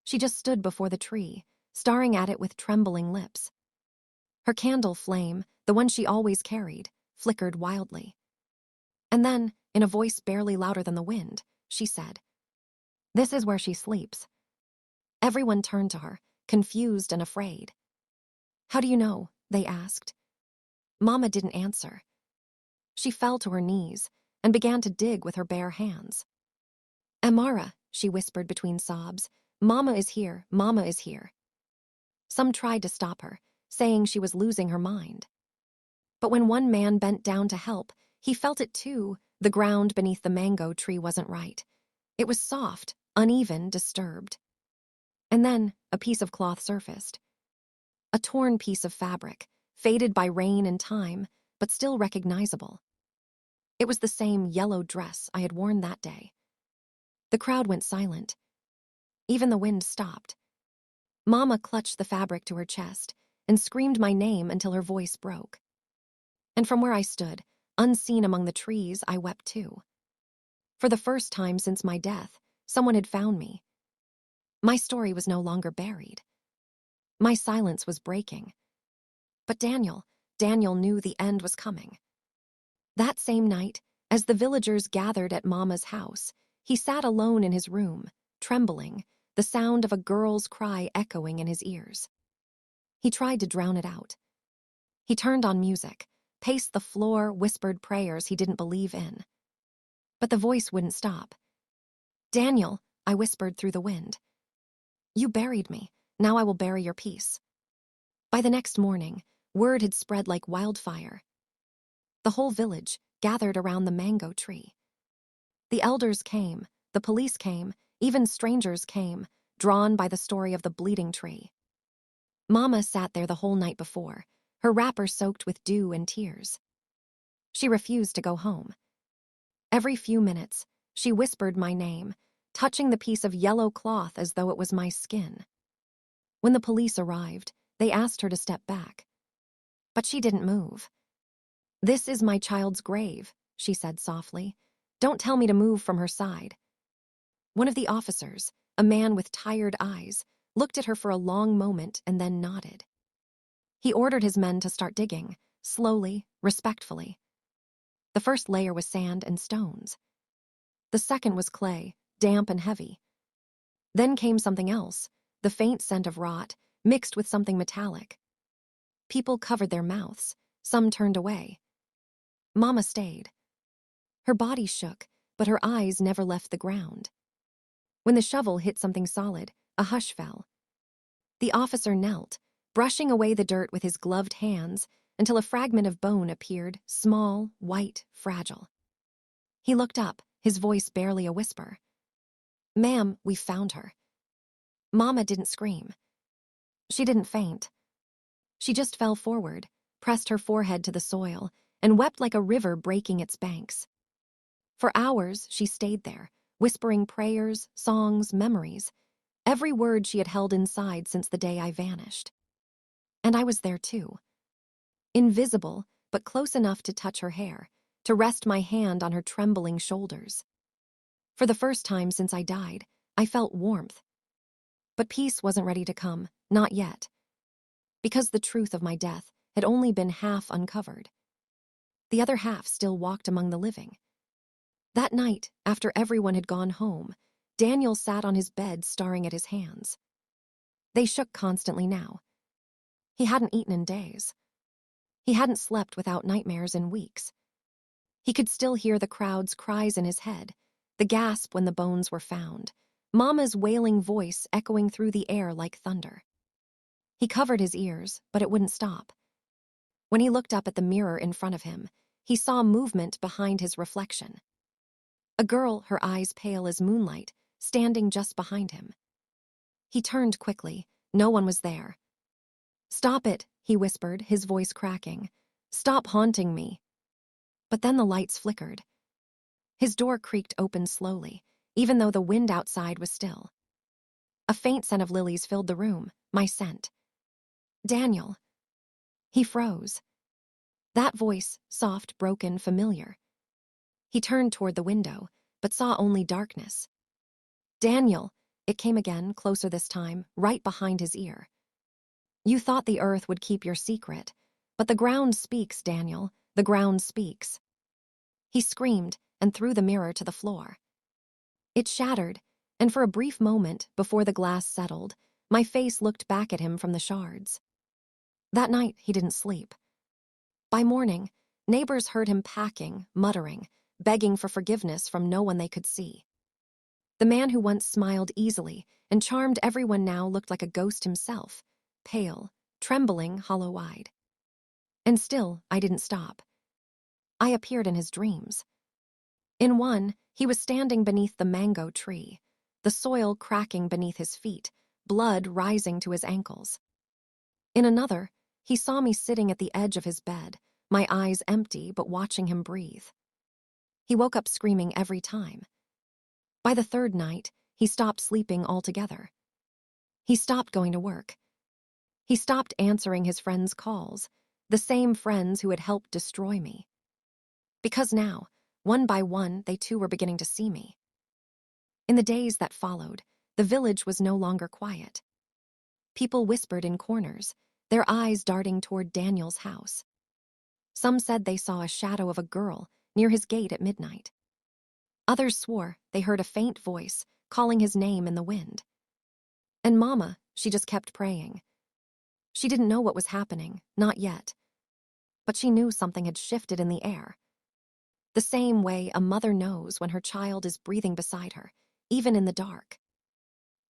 S1: She just stood before the tree, staring at it with trembling lips. Her candle flame, the one she always carried, flickered wildly. And then, in a voice barely louder than the wind, she said, "This is where she sleeps." Everyone turned to her, confused and afraid. "How do you know?" they asked. Mama didn't answer. She fell to her knees and began to dig with her bare hands. "Amara," she whispered between sobs, "Mama is here, Mama is here." Some tried to stop her, saying she was losing her mind. But when one man bent down to help, he felt it too. The ground beneath the mango tree wasn't right. It was soft, uneven, disturbed. And then a piece of cloth surfaced. A torn piece of fabric, faded by rain and time, but still recognizable. It was the same yellow dress I had worn that day. The crowd went silent. Even the wind stopped. Mama clutched the fabric to her chest and screamed my name until her voice broke. And from where I stood, unseen among the trees, I wept too. For the first time since my death, someone had found me. My story was no longer buried. My silence was breaking. But Daniel knew the end was coming. That same night, as the villagers gathered at Mama's house, he sat alone in his room, trembling, the sound of a girl's cry echoing in his ears. He tried to drown it out. He turned on music, paced the floor, whispered prayers he didn't believe in. But the voice wouldn't stop. "Daniel," I whispered through the wind. "You buried me. Now I will bury your peace." By the next morning, word had spread like wildfire. The whole village gathered around the mango tree. The elders came, the police came, even strangers came, drawn by the story of the bleeding tree. Mama sat there the whole night before, her wrapper soaked with dew and tears. She refused to go home. Every few minutes, she whispered my name, touching the piece of yellow cloth as though it was my skin. When the police arrived, they asked her to step back. But she didn't move. "This is my child's grave," she said softly. "Don't tell me to move from her side." One of the officers, a man with tired eyes, looked at her for a long moment and then nodded. He ordered his men to start digging, slowly, respectfully. The first layer was sand and stones. The second was clay, damp and heavy. Then came something else, the faint scent of rot, mixed with something metallic. People covered their mouths, some turned away. Mama stayed. Her body shook, but her eyes never left the ground. When the shovel hit something solid, a hush fell. The officer knelt, brushing away the dirt with his gloved hands until a fragment of bone appeared, small, white, fragile. He looked up, his voice barely a whisper. "Ma'am, we found her." Mama didn't scream. She didn't faint. She just fell forward, pressed her forehead to the soil, and wept like a river breaking its banks. For hours, she stayed there, whispering prayers, songs, memories, every word she had held inside since the day I vanished. And I was there too. Invisible, but close enough to touch her hair, to rest my hand on her trembling shoulders. For the first time since I died, I felt warmth. But peace wasn't ready to come, not yet. Because the truth of my death had only been half uncovered. The other half still walked among the living. That night, after everyone had gone home, Daniel sat on his bed staring at his hands. They shook constantly now. He hadn't eaten in days. He hadn't slept without nightmares in weeks. He could still hear the crowd's cries in his head, the gasp when the bones were found, Mama's wailing voice echoing through the air like thunder. He covered his ears, but it wouldn't stop. When he looked up at the mirror in front of him, he saw movement behind his reflection. A girl, her eyes pale as moonlight, standing just behind him. He turned quickly. No one was there. "Stop it," he whispered, his voice cracking. "Stop haunting me." But then the lights flickered. His door creaked open slowly, even though the wind outside was still. A faint scent of lilies filled the room, my scent. "Daniel." He froze. That voice, soft, broken, familiar. He turned toward the window, but saw only darkness. "Daniel," it came again, closer this time, right behind his ear. "You thought the earth would keep your secret, but the ground speaks, Daniel. The ground speaks." He screamed and threw the mirror to the floor. It shattered, and for a brief moment, before the glass settled, my face looked back at him from the shards. That night, he didn't sleep. By morning, neighbors heard him packing, muttering, begging for forgiveness from no one they could see. The man who once smiled easily and charmed everyone now looked like a ghost himself, pale, trembling, hollow-eyed. And still, I didn't stop. I appeared in his dreams. In one, he was standing beneath the mango tree, the soil cracking beneath his feet, blood rising to his ankles. In another, he saw me sitting at the edge of his bed, my eyes empty but watching him breathe. He woke up screaming every time. By the third night, he stopped sleeping altogether. He stopped going to work. He stopped answering his friends' calls, the same friends who had helped destroy me. Because now, one by one, they too were beginning to see me. In the days that followed, the village was no longer quiet. People whispered in corners, their eyes darting toward Daniel's house. Some said they saw a shadow of a girl near his gate at midnight. Others swore they heard a faint voice calling his name in the wind. And Mama, she just kept praying. She didn't know what was happening, not yet. But she knew something had shifted in the air. The same way a mother knows when her child is breathing beside her, even in the dark.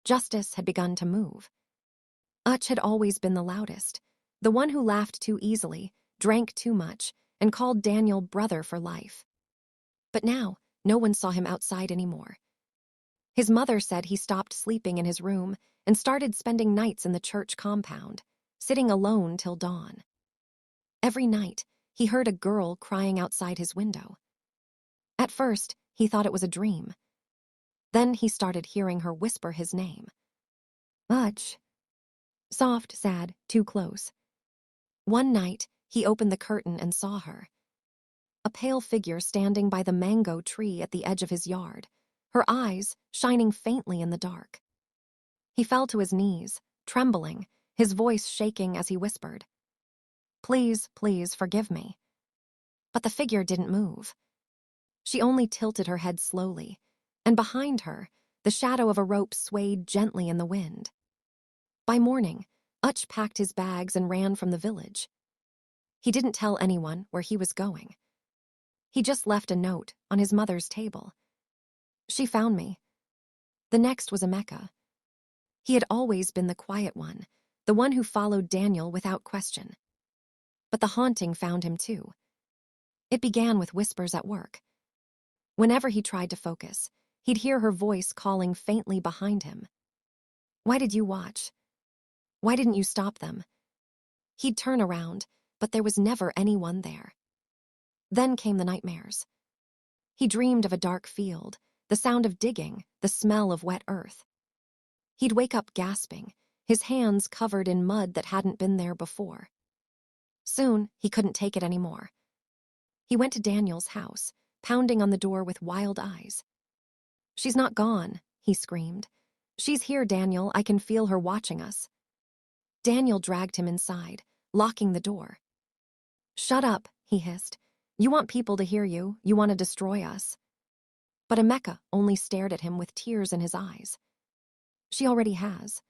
S1: Justice had begun to move. Utch had always been the loudest, the one who laughed too easily, drank too much, and called Daniel brother for life. But now, no one saw him outside anymore. His mother said he stopped sleeping in his room and started spending nights in the church compound, sitting alone till dawn. Every night, he heard a girl crying outside his window. At first, he thought it was a dream. Then he started hearing her whisper his name. "Utch." Soft, sad, too close. One night, he opened the curtain and saw her. A pale figure standing by the mango tree at the edge of his yard, her eyes shining faintly in the dark. He fell to his knees, trembling, his voice shaking as he whispered, "Please, please, forgive me." But the figure didn't move. She only tilted her head slowly, and behind her, the shadow of a rope swayed gently in the wind. By morning, Utch packed his bags and ran from the village. He didn't tell anyone where he was going. He just left a note on his mother's table. She found me. The next was Emeka. He had always been the quiet one, the one who followed Daniel without question. But the haunting found him too. It began with whispers at work. Whenever he tried to focus, he'd hear her voice calling faintly behind him. "Why did you watch? Why didn't you stop them?" He'd turn around, but there was never anyone there. Then came the nightmares. He dreamed of a dark field, the sound of digging, the smell of wet earth. He'd wake up gasping, his hands covered in mud that hadn't been there before. Soon, he couldn't take it anymore. He went to Daniel's house, pounding on the door with wild eyes. "She's not gone," he screamed. "She's here, Daniel. I can feel her watching us." Daniel dragged him inside, locking the door. "Shut up," he hissed. "You want people to hear you. You want to destroy us." But Emeka only stared at him with tears in his eyes. "She already has."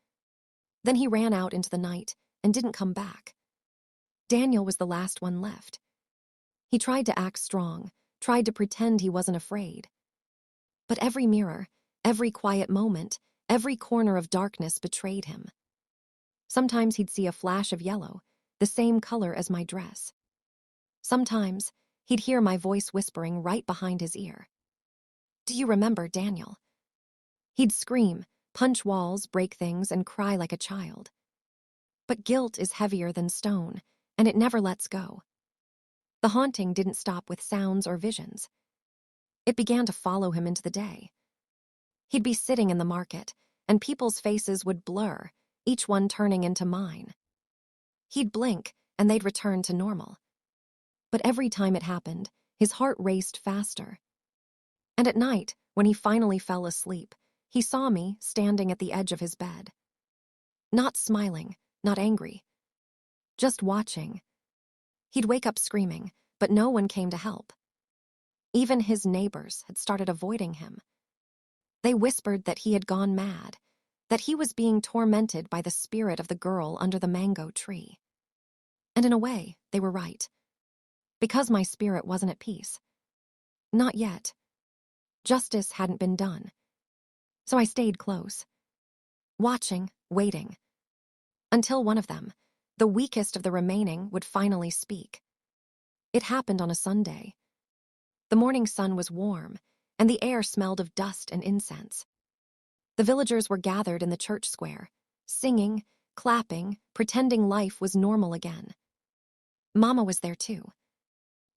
S1: Then he ran out into the night and didn't come back. Daniel was the last one left. He tried to act strong, tried to pretend he wasn't afraid. But every mirror, every quiet moment, every corner of darkness betrayed him. Sometimes he'd see a flash of yellow, the same color as my dress. Sometimes, he'd hear my voice whispering right behind his ear. "Do you remember Daniel?" He'd scream, punch walls, break things, and cry like a child. But guilt is heavier than stone, and it never lets go. The haunting didn't stop with sounds or visions. It began to follow him into the day. He'd be sitting in the market, and people's faces would blur, each one turning into mine. He'd blink, and they'd return to normal. But every time it happened, his heart raced faster. And at night, when he finally fell asleep, he saw me standing at the edge of his bed. Not smiling, not angry, just watching. He'd wake up screaming, but no one came to help. Even his neighbors had started avoiding him. They whispered that he had gone mad, that he was being tormented by the spirit of the girl under the mango tree. And in a way, they were right. Because my spirit wasn't at peace. Not yet. Justice hadn't been done. So I stayed close. Watching, waiting. Until one of them, the weakest of the remaining, would finally speak. It happened on a Sunday. The morning sun was warm, and the air smelled of dust and incense. The villagers were gathered in the church square, singing, clapping, pretending life was normal again. Mama was there too.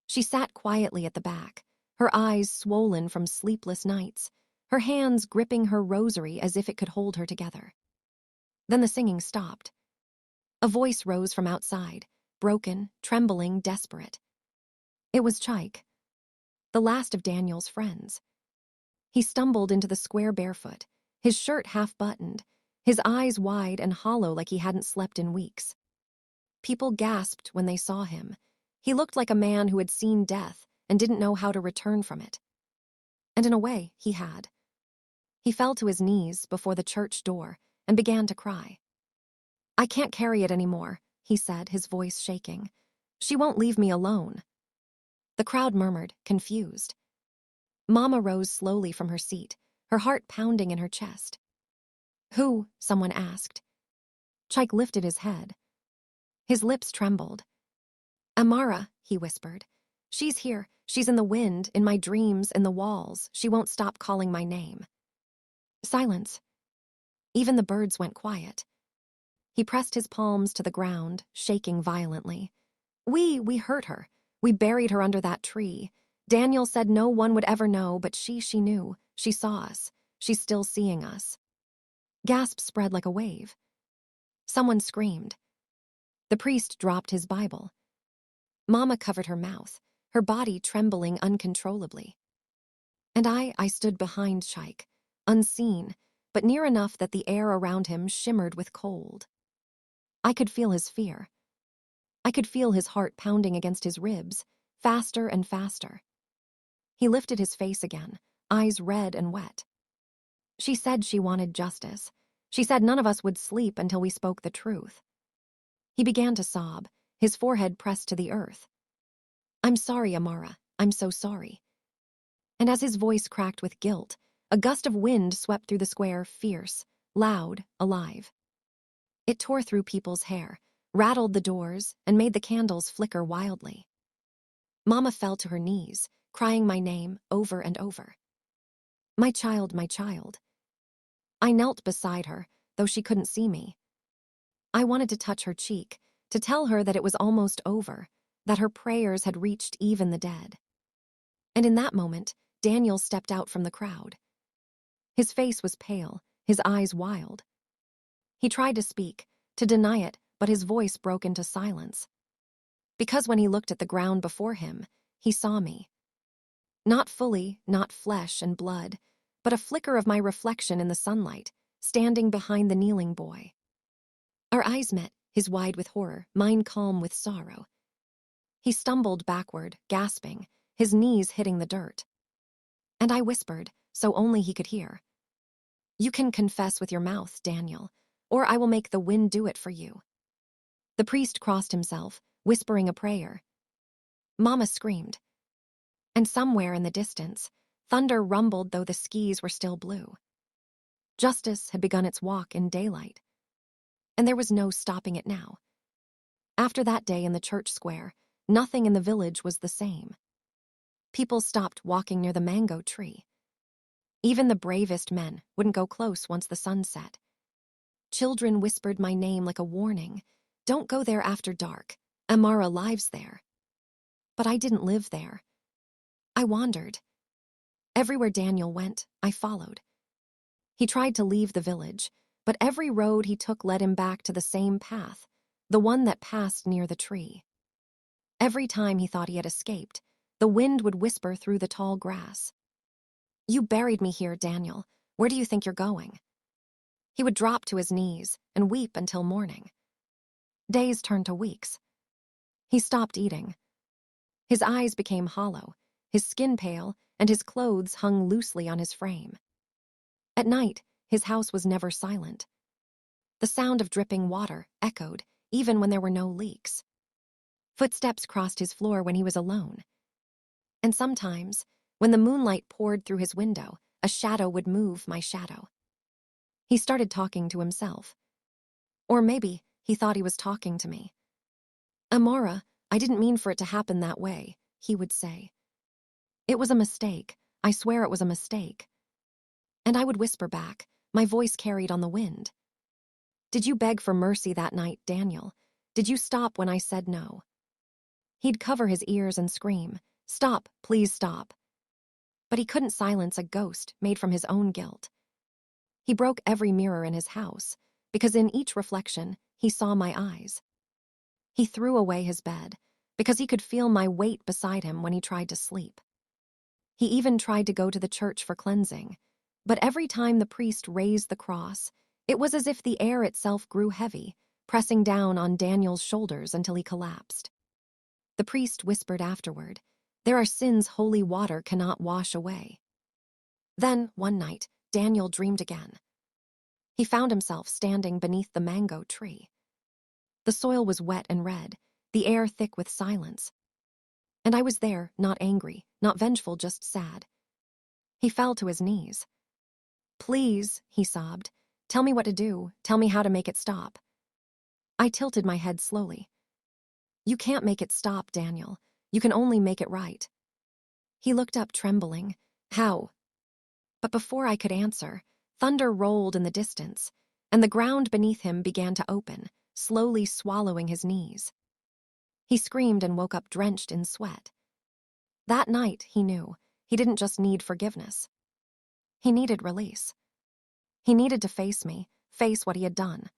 S1: She sat quietly at the back, her eyes swollen from sleepless nights, her hands gripping her rosary as if it could hold her together. Then the singing stopped. A voice rose from outside, broken, trembling, desperate. It was Chaik, the last of Daniel's friends. He stumbled into the square barefoot, his shirt half-buttoned, his eyes wide and hollow like he hadn't slept in weeks. People gasped when they saw him. He looked like a man who had seen death and didn't know how to return from it. And in a way, he had. He fell to his knees before the church door and began to cry. "I can't carry it anymore," he said, his voice shaking. "She won't leave me alone." The crowd murmured, confused. Mama rose slowly from her seat, her heart pounding in her chest. "Who?" someone asked. Chaik lifted his head. His lips trembled. "Amara," he whispered. "She's here. She's in the wind, in my dreams, in the walls. She won't stop calling my name." Silence. Even the birds went quiet. He pressed his palms to the ground, shaking violently. We hurt her. We buried her under that tree. Daniel said no one would ever know, but she knew. She saw us. She's still seeing us." Gasps spread like a wave. Someone screamed. The priest dropped his Bible. Mama covered her mouth, her body trembling uncontrollably. And I stood behind Chaik, unseen, but near enough that the air around him shimmered with cold. I could feel his fear. I could feel his heart pounding against his ribs, faster and faster. He lifted his face again, eyes red and wet. "She said she wanted justice. She said none of us would sleep until we spoke the truth." He began to sob, his forehead pressed to the earth. "I'm sorry, Amara. I'm so sorry." And as his voice cracked with guilt, a gust of wind swept through the square, fierce, loud, alive. It tore through people's hair, rattled the doors, and made the candles flicker wildly. Mama fell to her knees, crying my name over and over. My child, my child." I knelt beside her, though she couldn't see me. I wanted to touch her cheek, to tell her that it was almost over, that her prayers had reached even the dead. And in that moment, Daniel stepped out from the crowd. His face was pale, his eyes wild. He tried to speak, to deny it, but his voice broke into silence. Because when he looked at the ground before him, he saw me. Not fully, not flesh and blood, but a flicker of my reflection in the sunlight, standing behind the kneeling boy. Our eyes met, his wide with horror, mine calm with sorrow. He stumbled backward, gasping, his knees hitting the dirt. And I whispered, so only he could hear. "You can confess with your mouth, Daniel, or I will make the wind do it for you." The priest crossed himself, whispering a prayer. Mama screamed. And somewhere in the distance, thunder rumbled though the skies were still blue. Justice had begun its walk in daylight. And there was no stopping it now. After that day in the church square, Nothing in the village was the same. People stopped walking near the mango tree. Even the bravest men wouldn't go close once the sun set. Children whispered my name like a warning. Don't go there after dark. Amara lives there. But I didn't live there. I wandered. Everywhere Daniel went, I followed. He tried to leave the village, but every road he took led him back to the same path, the one that passed near the tree. Every time he thought he had escaped, the wind would whisper through the tall grass. You buried me here, Daniel. Where do you think you're going? He would drop to his knees and weep until morning. Days turned to weeks. He stopped eating. His eyes became hollow, his skin pale, and his clothes hung loosely on his frame. At night, his house was never silent. The sound of dripping water echoed, even when there were no leaks. Footsteps crossed his floor when he was alone. And sometimes, when the moonlight poured through his window, a shadow would move my shadow. He started talking to himself. Or maybe he thought he was talking to me. Amara, I didn't mean for it to happen that way, he would say. It was a mistake. I swear it was a mistake. And I would whisper back, my voice carried on the wind. Did you beg for mercy that night, Daniel? Did you stop when I said no? He'd cover his ears and scream, stop, please stop. But he couldn't silence a ghost made from his own guilt. He broke every mirror in his house, because in each reflection, he saw my eyes. He threw away his bed, because he could feel my weight beside him when he tried to sleep. He even tried to go to the church for cleansing, but every time the priest raised the cross, it was as if the air itself grew heavy, pressing down on Daniel's shoulders until he collapsed. The priest whispered afterward, there are sins holy water cannot wash away. Then, one night, Daniel dreamed again. He found himself standing beneath the mango tree. The soil was wet and red, the air thick with silence. And I was there, not angry, not vengeful, just sad. He fell to his knees. Please, he sobbed, tell me what to do, tell me how to make it stop. I tilted my head slowly. You can't make it stop, Daniel. You can only make it right. He looked up, trembling. How? But before I could answer, thunder rolled in the distance, and the ground beneath him began to open, slowly swallowing his knees. He screamed and woke up drenched in sweat. That night, he knew, he didn't just need forgiveness. He needed release. He needed to face me, face what he had done.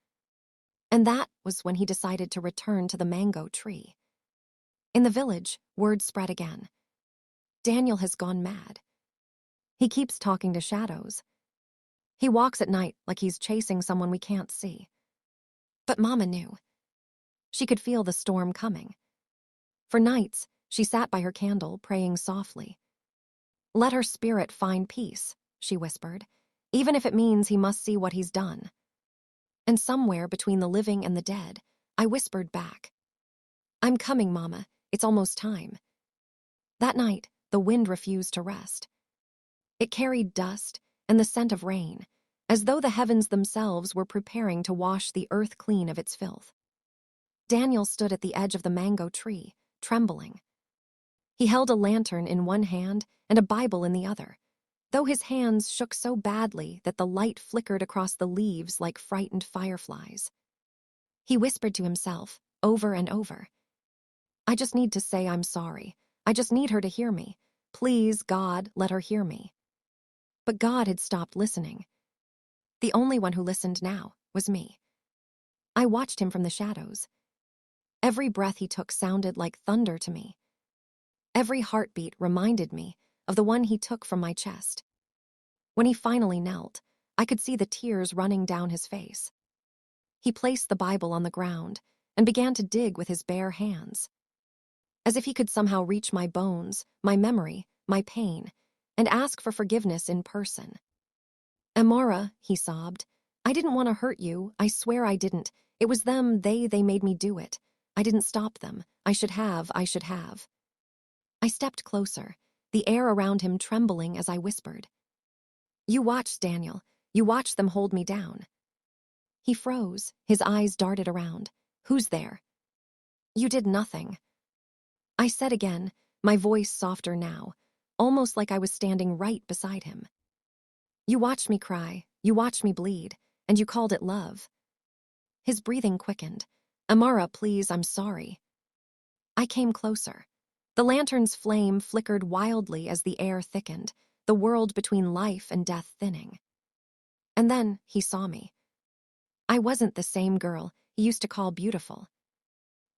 S1: And that was when he decided to return to the mango tree. In the village, word spread again. Daniel has gone mad. He keeps talking to shadows. He walks at night like he's chasing someone we can't see. But Mama knew. She could feel the storm coming. For nights, she sat by her candle, praying softly. Let her spirit find peace, she whispered, even if it means he must see what he's done. And somewhere between the living and the dead, I whispered back, I'm coming, Mama. It's almost time. That night, the wind refused to rest. It carried dust and the scent of rain, as though the heavens themselves were preparing to wash the earth clean of its filth. Daniel stood at the edge of the mango tree, trembling. He held a lantern in one hand and a Bible in the other, though his hands shook so badly that the light flickered across the leaves like frightened fireflies. He whispered to himself, over and over, I just need to say I'm sorry. I just need her to hear me. Please, God, let her hear me. But God had stopped listening. The only one who listened now was me. I watched him from the shadows. Every breath he took sounded like thunder to me. Every heartbeat reminded me of the one he took from my chest. When he finally knelt, I could see the tears running down his face. He placed the Bible on the ground and began to dig with his bare hands, as if he could somehow reach my bones, my memory, my pain, and ask for forgiveness in person. Amara, he sobbed, I didn't want to hurt you. I swear I didn't. It was them, they made me do it. I didn't stop them. I should have. I stepped closer, the air around him trembling as I whispered. You watched, Daniel. You watched them hold me down. He froze, his eyes darted around. Who's there? You did nothing. I said again, my voice softer now, almost like I was standing right beside him. You watched me cry, you watched me bleed, and you called it love. His breathing quickened. Amara, please, I'm sorry. I came closer. The lantern's flame flickered wildly as the air thickened, the world between life and death thinning. And then he saw me. I wasn't the same girl he used to call beautiful.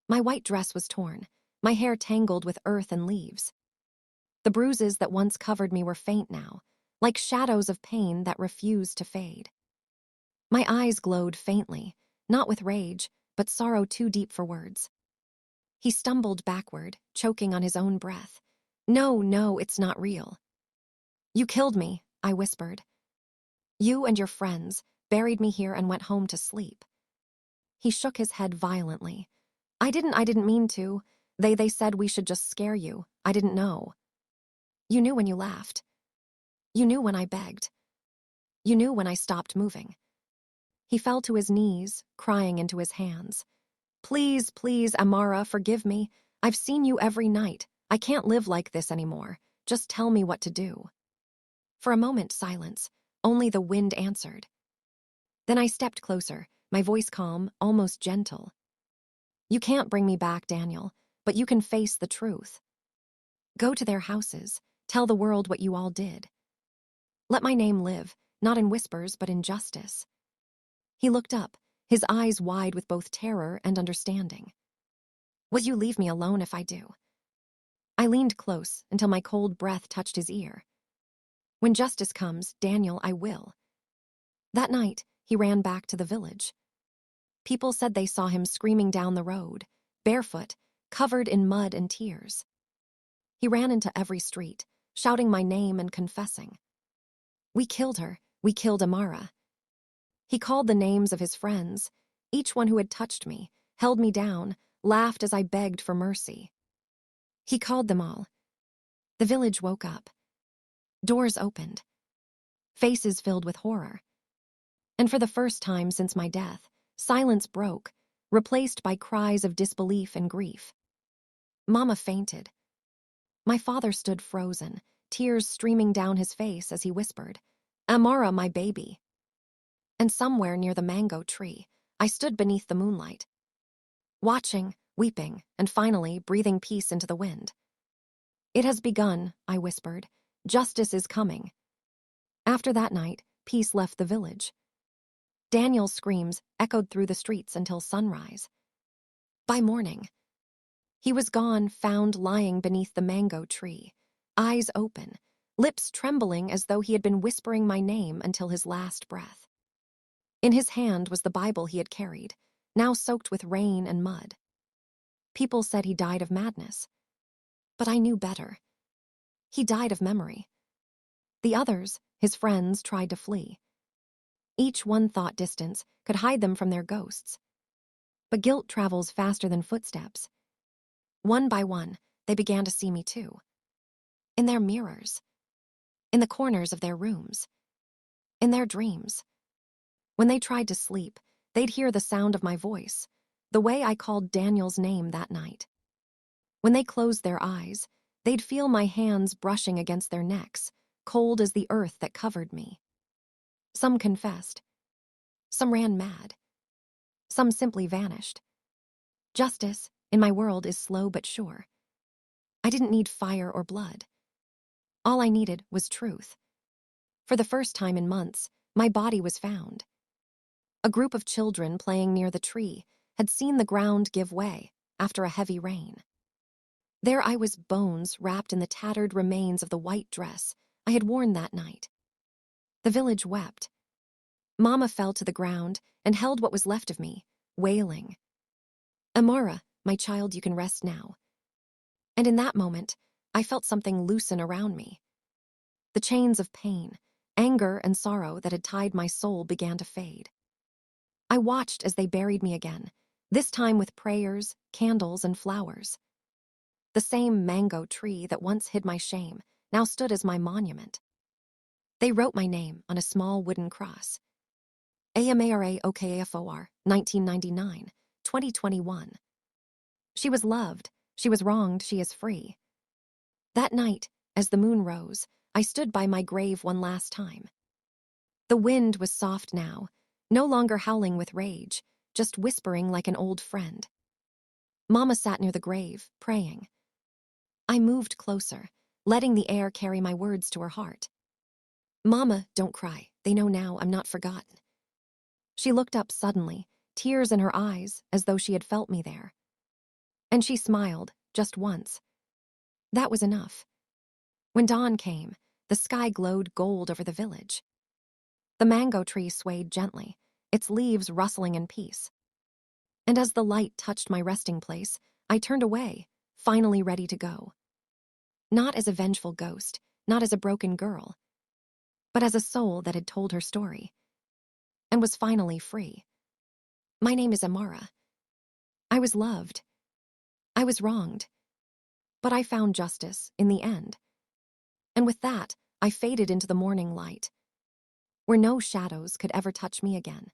S1: My white dress was torn, my hair tangled with earth and leaves. The bruises that once covered me were faint now, like shadows of pain that refused to fade. My eyes glowed faintly, not with rage, but sorrow too deep for words. He stumbled backward, choking on his own breath. No, no, it's not real. You killed me, I whispered. You and your friends buried me here and went home to sleep. He shook his head violently. I didn't mean to. They said we should just scare you. I didn't know. You knew when you laughed. You knew when I begged. You knew when I stopped moving. He fell to his knees, crying into his hands. Please, please, Amara, forgive me. I've seen you every night. I can't live like this anymore. Just tell me what to do. For a moment, silence. Only the wind answered. Then I stepped closer, my voice calm, almost gentle. You can't bring me back, Daniel, but you can face the truth. Go to their houses. Tell the world what you all did. Let my name live, not in whispers, but in justice. He looked up, his eyes wide with both terror and understanding. Will you leave me alone if I do? I leaned close until my cold breath touched his ear. When justice comes, Daniel, I will. That night, he ran back to the village. People said they saw him screaming down the road, barefoot, covered in mud and tears. He ran into every street, shouting my name and confessing. We killed her. We killed Amara. He called the names of his friends, each one who had touched me, held me down, laughed as I begged for mercy. He called them all. The village woke up. Doors opened. Faces filled with horror. And for the first time since my death, silence broke, replaced by cries of disbelief and grief. Mama fainted. My father stood frozen, tears streaming down his face as he whispered, Amara, my baby. And somewhere near the mango tree, I stood beneath the moonlight, watching, weeping, and finally breathing peace into the wind. It has begun, I whispered. Justice is coming. After that night, peace left the village. Daniel's screams echoed through the streets until sunrise. By morning, he was gone, found lying beneath the mango tree, eyes open, lips trembling as though he had been whispering my name until his last breath. In his hand was the Bible he had carried, now soaked with rain and mud. People said he died of madness. But I knew better. He died of memory. The others, his friends, tried to flee. Each one thought distance could hide them from their ghosts. But guilt travels faster than footsteps. One by one, they began to see me too. In their mirrors. In the corners of their rooms. In their dreams. When they tried to sleep, they'd hear the sound of my voice, the way I called Daniel's name that night. When they closed their eyes, they'd feel my hands brushing against their necks, cold as the earth that covered me. Some confessed. Some ran mad. Some simply vanished. Justice, in my world, is slow but sure. I didn't need fire or blood. All I needed was truth. For the first time in months, my body was found. A group of children playing near the tree had seen the ground give way after a heavy rain. There I was, bones wrapped in the tattered remains of the white dress I had worn that night. The village wept. Mama fell to the ground and held what was left of me, wailing. Amara, my child, you can rest now. And in that moment, I felt something loosen around me. The chains of pain, anger, and sorrow that had tied my soul began to fade. I watched as they buried me again, this time with prayers, candles, and flowers. The same mango tree that once hid my shame now stood as my monument. They wrote my name on a small wooden cross. Amara Okafor, 1999, 2021. She was loved, She was wronged, she is free. That night, as the moon rose, I stood by my grave one last time. The wind was soft now, no longer howling with rage, just whispering like an old friend. Mama sat near the grave, praying. I moved closer, letting the air carry my words to her heart. Mama, don't cry. They know now I'm not forgotten. She looked up suddenly, tears in her eyes, as though she had felt me there. And she smiled, just once. That was enough. When dawn came, the sky glowed gold over the village. The mango tree swayed gently, its leaves rustling in peace. And as the light touched my resting place, I turned away, finally ready to go. Not as a vengeful ghost, not as a broken girl, but as a soul that had told her story and was finally free. My name is Amara. I was loved. I was wronged. But I found justice in the end. And with that, I faded into the morning light, where no shadows could ever touch me again.